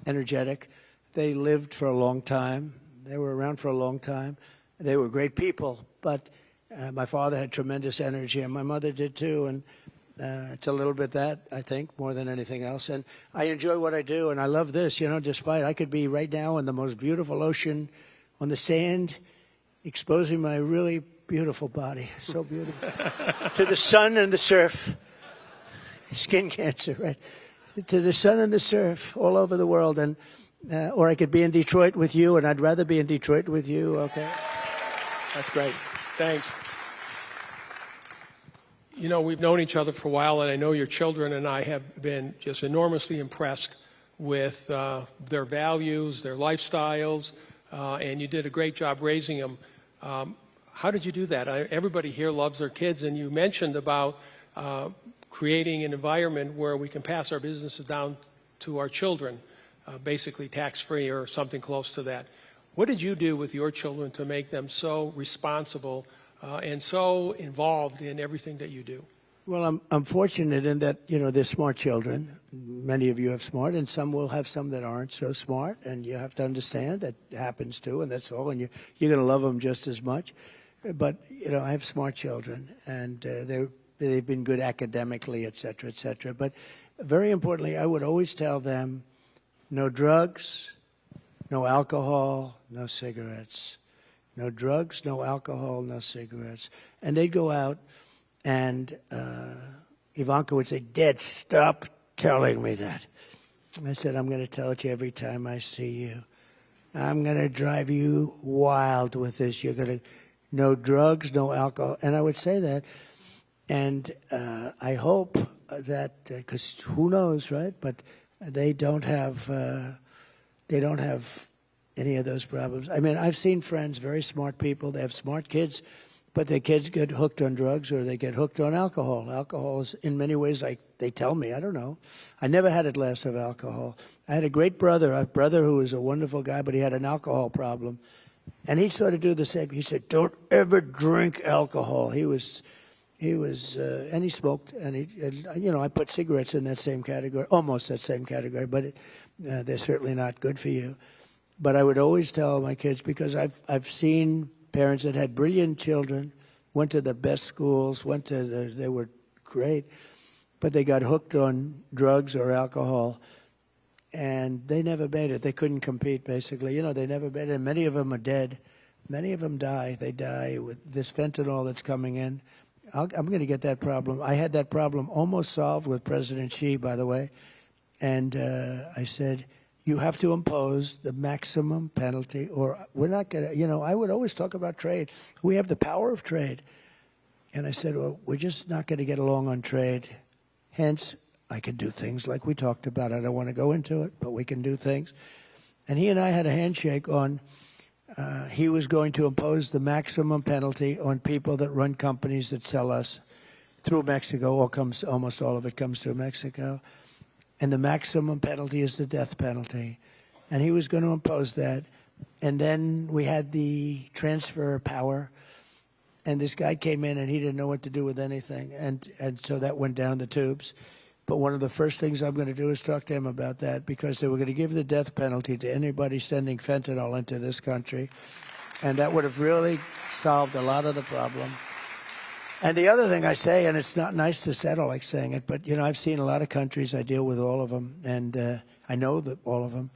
energetic. They lived for a long time. They were around for a long time. They were great people. But my father had tremendous energy, and my mother did too. And it's a little bit that, I think, more than anything else. And I enjoy what I do, and I love this, despite I could be right now in the most beautiful ocean on the sand, exposing my really beautiful body, so beautiful, to the sun and the surf, skin cancer, right? To the sun and the surf all over the world. And Or I could be in Detroit with you, and I'd rather be in Detroit with you, okay? That's great. Thanks. You know, we've known each other for a while, and I know your children and I have been just enormously impressed with their values, their lifestyles, and you did a great job raising them. How did you do that? Everybody here loves their kids, and you mentioned about creating an environment where we can pass our businesses down to our children, basically tax-free or something close to that. What did you do with your children to make them so responsible and so involved in everything that you do? Well, I'm fortunate in that, you know, they're smart children. Many of you have smart, and some will have some that aren't so smart, and you have to understand that happens too, and that's all, and you're going to love them just as much. But, you know, I have smart children, and they've been good academically, et cetera, et cetera. But very importantly, I would always tell them, no drugs, no alcohol, no cigarettes. No drugs, no alcohol, no cigarettes. And they'd go out, and Ivanka would say, Dad, stop telling me that. And I said, I'm going to tell it to you every time I see you. I'm going to drive you wild with this. You're going to, no drugs, no alcohol. And I would say that. And I hope that, because who knows, right? But they don't have any of those problems. I mean, I've seen friends, very smart people, they have smart kids, but their kids get hooked on drugs or they get hooked on alcohol. Alcohol is, in many ways, like they tell me, I don't know. I never had a glass of alcohol. I had a brother who was a wonderful guy, but he had an alcohol problem. And he sort of do the same. He said, don't ever drink alcohol. And he smoked, and you know, I put cigarettes in that same category, almost that same category, but they're certainly not good for you. But I would always tell my kids, because I've seen parents that had brilliant children, went to the best schools, they were great, but they got hooked on drugs or alcohol, and they never made it. They couldn't compete, basically. You know, they never made it. And many of them are dead. Many of them die. They die with this fentanyl that's coming in. I'm going to get that problem. I had that problem almost solved with President Xi, by the way, and I said, you have to impose the maximum penalty, or we're not going to, you know, I would always talk about trade. We have the power of trade. And I said, well, we're just not going to get along on trade. Hence, I could do things like we talked about. I don't want to go into it, but we can do things. And he and I had a handshake on, he was going to impose the maximum penalty on people that run companies that sell us through Mexico. Almost all of it comes through Mexico. And the maximum penalty is the death penalty. And he was going to impose that. And then we had the transfer power. And this guy came in, and he didn't know what to do with anything. And so that went down the tubes. But one of the first things I'm going to do is talk to him about that, because they were going to give the death penalty to anybody sending fentanyl into this country. And that would have really solved a lot of the problem. And the other thing I say, and it's not nice to settle like saying it, but, you know, I've seen a lot of countries. I deal with all of them, and I know that all of them.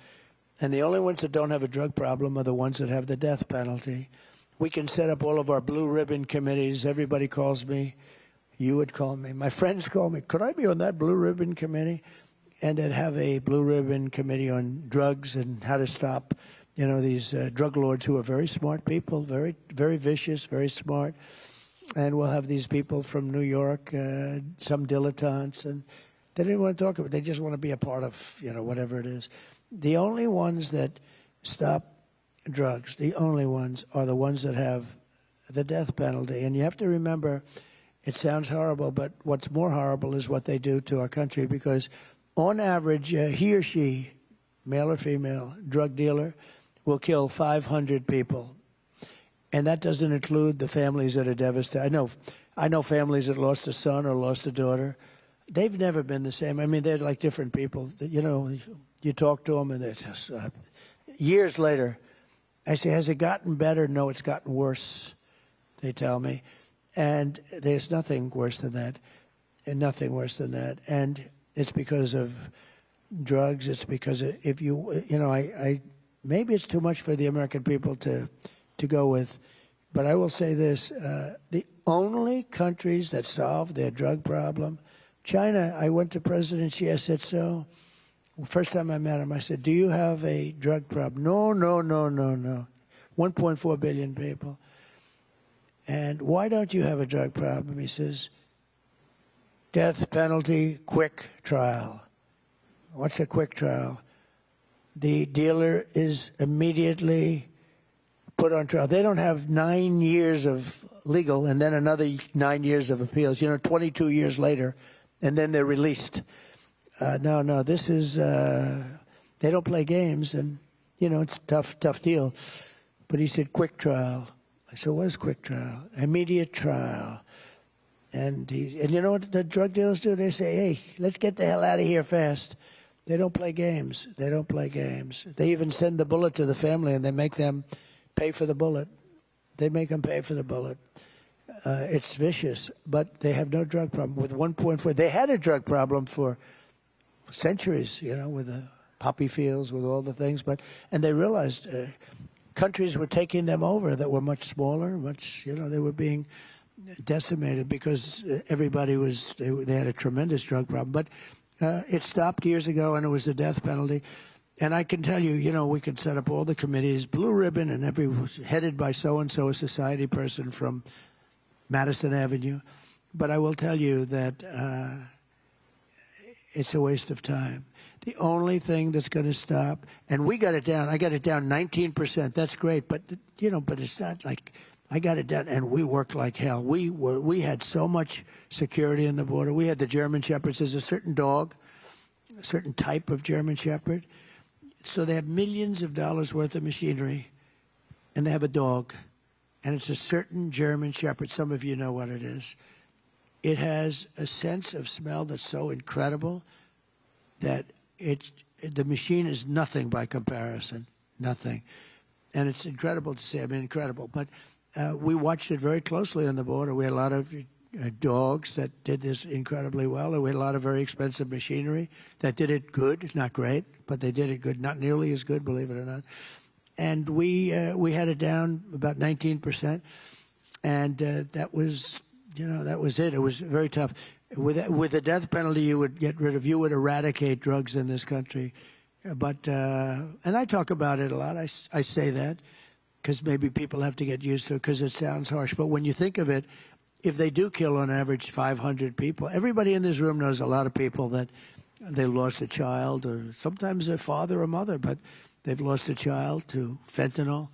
And the only ones that don't have a drug problem are the ones that have the death penalty. We can set up all of our blue ribbon committees. Everybody calls me. You would call me. My friends call me. Could I be on that blue ribbon committee? And they'd have a blue ribbon committee on drugs and how to stop, you know, these drug lords who are very smart people, very, very vicious, very smart. And we'll have these people from New York, some dilettantes, and they didn't want to talk about it. They just want to be a part of, you know, whatever it is. The only ones that stop drugs, the only ones, are the ones that have the death penalty. And you have to remember, it sounds horrible, but what's more horrible is what they do to our country, because on average, he or she, male or female, drug dealer, will kill 500 people. And that doesn't include the families that are devastated. I know families that lost a son or lost a daughter. They've never been the same. I mean, they're like different people. You know, you talk to them, and they're just years later, I say, has it gotten better? No, it's gotten worse, they tell me. And there's nothing worse than that, and nothing worse than that. And it's because of drugs. It's because if you know, I maybe it's too much for the American people to go with. But I will say this, the only countries that solve their drug problem, China, I went to President Xi, I said, so First time I met him, I said, do you have a drug problem? No, no, no, no, no. 1.4 billion people. And why don't you have a drug problem? He says, death penalty, quick trial. What's a quick trial? The dealer is immediately put on trial. They don't have 9 years of legal and then another 9 years of appeals, 22 years later, and then they're released. No, this is, they don't play games, and, it's a tough deal. But he said, quick trial. I said, what is quick trial? Immediate trial. And you know what the drug dealers do? They say, hey, let's get the hell out of here fast. They don't play games. They don't play games. They even send the bullet to the family, and they make them pay for the bullet. They make them pay for the bullet. It's vicious, but they have no drug problem. With 1.4, they had a drug problem for centuries, with the poppy fields, with all the things. And they realized countries were taking them over that were much smaller, they were being decimated because everybody they had a tremendous drug problem. But it stopped years ago, and it was the death penalty. And I can tell you, we could set up all the committees, blue ribbon, and headed by so-and-so, a society person from Madison Avenue. But I will tell you that it's a waste of time. The only thing that's going to stop, and we got it down. I got it down 19%. That's great, but but it's not like I got it down, and we worked like hell. We had so much security in the border. We had the German Shepherds. There's a certain dog, a certain type of German Shepherd. So they have millions of dollars worth of machinery, and they have a dog, and it's a certain German Shepherd. Some of you know what it is. It has a sense of smell that's so incredible that the machine is nothing by comparison, nothing. And it's incredible to see. Incredible. But we watched it very closely on the border. We had a lot of dogs that did this incredibly well, and we had a lot of very expensive machinery that did it good, not great, but they did it good, not nearly as good, believe it or not. And we had it down about 19%, and that was it. It was very tough. With the death penalty, you would eradicate drugs in this country. But and I talk about it a lot. I say that because maybe people have to get used to it because it sounds harsh. But when you think of it, if they do kill on average 500 people, everybody in this room knows a lot of people that they lost a child, or sometimes a father or mother, but they've lost a child to fentanyl,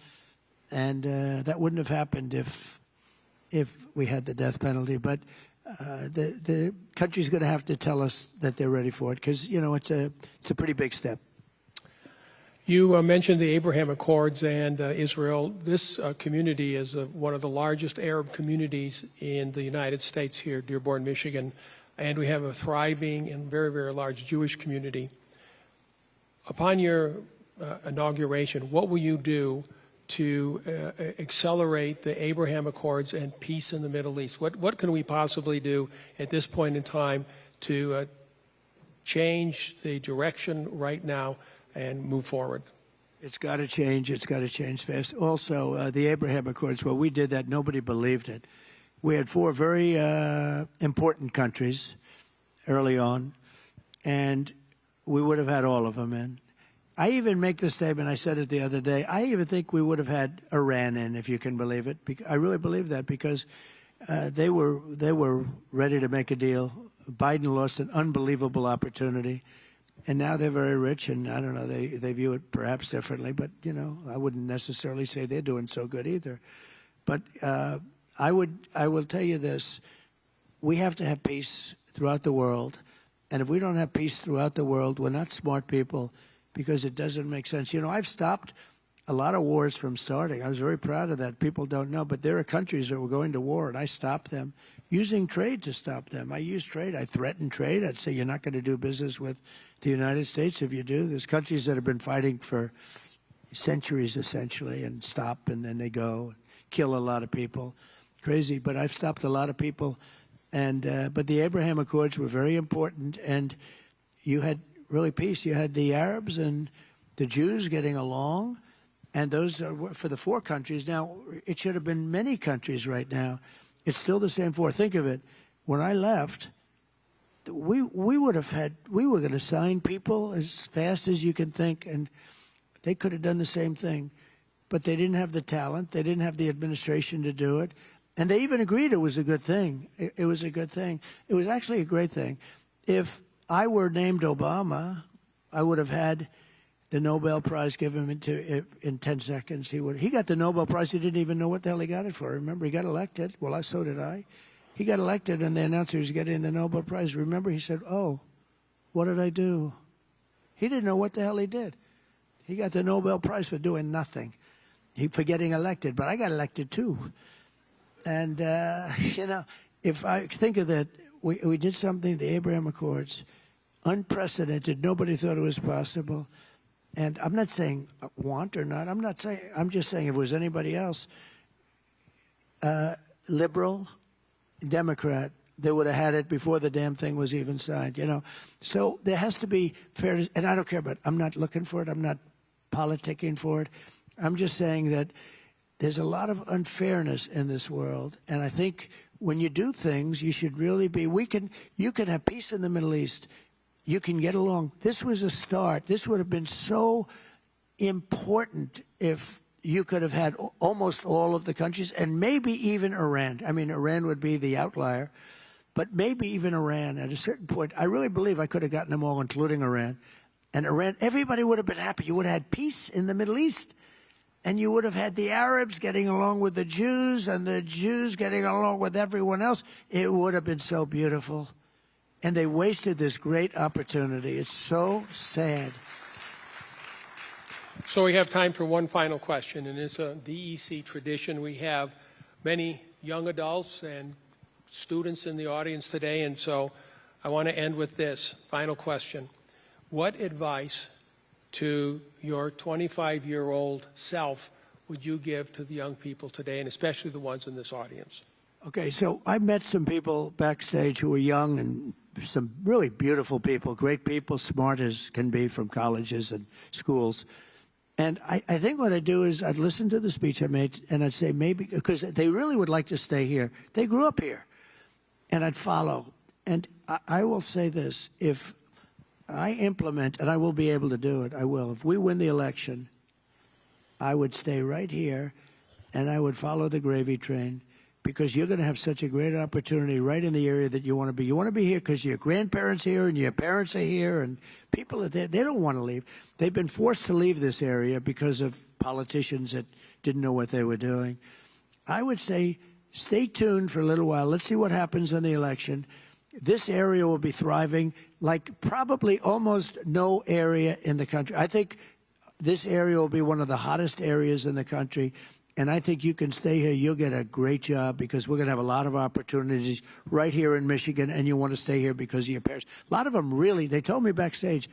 and that wouldn't have happened if we had the death penalty. But the country's going to have to tell us that they're ready for it because it's a pretty big step. You mentioned the Abraham Accords and Israel. This community is one of the largest Arab communities in the United States here, Dearborn, Michigan, and we have a thriving and very, very large Jewish community. Upon your inauguration, what will you do to accelerate the Abraham Accords and peace in the Middle East? What can we possibly do at this point in time to change the direction right now and move forward? It's got to change. It's got to change fast. Also, the Abraham Accords, well, we did that. Nobody believed it. We had 4 very important countries early on, and we would have had all of them in. I even make the statement, I said it the other day, I even think we would have had Iran in, if you can believe it. I really believe that because they were ready to make a deal. Biden lost an unbelievable opportunity. And now they're very rich, and I don't know, they view it perhaps differently, but, I wouldn't necessarily say they're doing so good either. But I will tell you this, we have to have peace throughout the world, and if we don't have peace throughout the world, we're not smart people, because it doesn't make sense. I've stopped a lot of wars from starting. I was very proud of that. People don't know, but there are countries that were going to war, and I stopped them using trade to stop them. I use trade. I threaten trade. I'd say you're not going to do business with the United States if you do. There's countries that have been fighting for centuries, essentially, and stop, and then they go, kill a lot of people. Crazy, but I've stopped a lot of people. And but the Abraham Accords were very important, and you had really peace. You had the Arabs and the Jews getting along, and those are for the 4 countries. Now, it should have been many countries right now. It's still the same 4. Think of it. When I left, we were going to sign people as fast as you can think, and they could have done the same thing, but they didn't have the talent, they didn't have the administration to do it, and they even agreed it was a good thing. It was a good thing. It was actually a great thing. If I were named Obama, I would have had the Nobel Prize given in 10 seconds. He got the Nobel Prize. He didn't even know what the hell he got it for. Remember, he got elected. Well, so did I. He got elected, and they announced he was getting the Nobel Prize. Remember, he said, "Oh, what did I do?" He didn't know what the hell he did. He got the Nobel Prize for doing nothing, for getting elected. But I got elected too. And if I think of that, we did something, the Abraham Accords, unprecedented. Nobody thought it was possible. And I'm not saying want or not. I'm just saying if it was anybody else, liberal, Democrat, they would have had it before the damn thing was even signed, So there has to be fairness, and I don't care, but I'm not looking for it. I'm not politicking for it. I'm just saying that there's a lot of unfairness in this world, and I think when you do things, you should really be. You can have peace in the Middle East. You can get along. This was a start. This would have been so important if you could have had almost all of the countries, and maybe even Iran. I mean, Iran would be the outlier, but maybe even Iran at a certain point. I really believe I could have gotten them all, including Iran. And Iran, everybody would have been happy. You would have had peace in the Middle East. And you would have had the Arabs getting along with the Jews and the Jews getting along with everyone else. It would have been so beautiful. And they wasted this great opportunity. It's so sad. So we have time for one final question, and it's a DEC tradition. We have many young adults and students in the audience today, and so I want to end with this final question. What advice to your 25-year-old self would you give to the young people today, and especially the ones in this audience? Okay, so I met some people backstage who were young and some really beautiful people, great people, smart as can be from colleges and schools. And I think what I'd do is I'd listen to the speech I made, and I'd say maybe, because they really would like to stay here. They grew up here. And I'd follow. And I will say this, if I implement, and I will be able to do it, I will. If we win the election, I would stay right here, and I would follow the gravy train, because you're going to have such a great opportunity right in the area that you want to be. You want to be here because your grandparents are here and your parents are here, and people are there. They don't want to leave. They've been forced to leave this area because of politicians that didn't know what they were doing. I would say stay tuned for a little while. Let's see what happens in the election. This area will be thriving like probably almost no area in the country. I think this area will be one of the hottest areas in the country. And I think you can stay here. You'll get a great job because we're going to have a lot of opportunities right here in Michigan, and you want to stay here because of your parents. A lot of them really, they told me backstage,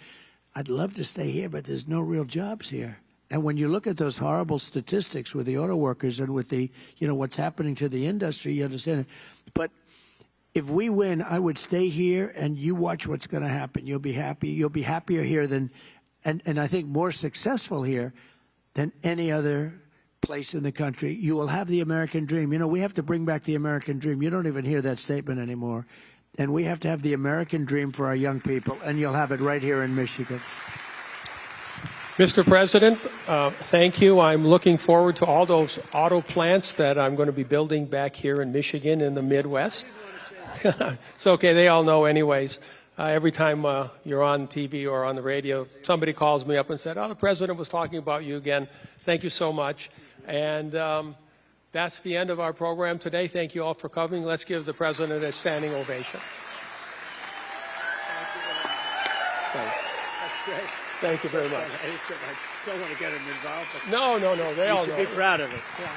I'd love to stay here, but there's no real jobs here. And when you look at those horrible statistics with the auto workers and with the, what's happening to the industry, you understand it. But if we win, I would stay here, and you watch what's going to happen. You'll be happy. You'll be happier here than, and I think more successful here than any other place in the country. You will have the American dream. We have to bring back the American dream. You don't even hear that statement anymore. And we have to have the American dream for our young people, and you'll have it right here in Michigan. Mr. President, thank you. I'm looking forward to all those auto plants that I'm going to be building back here in Michigan in the Midwest. It's okay. They all know anyways. Every time you're on TV or on the radio, somebody calls me up and said, "Oh, the president was talking about you again." Thank you so much. And that's the end of our program today. Thank you all for coming. Let's give the president a standing ovation. That's great. Thank you very much. I don't want to get him involved. But No. They all know. You should be proud of it. Yeah.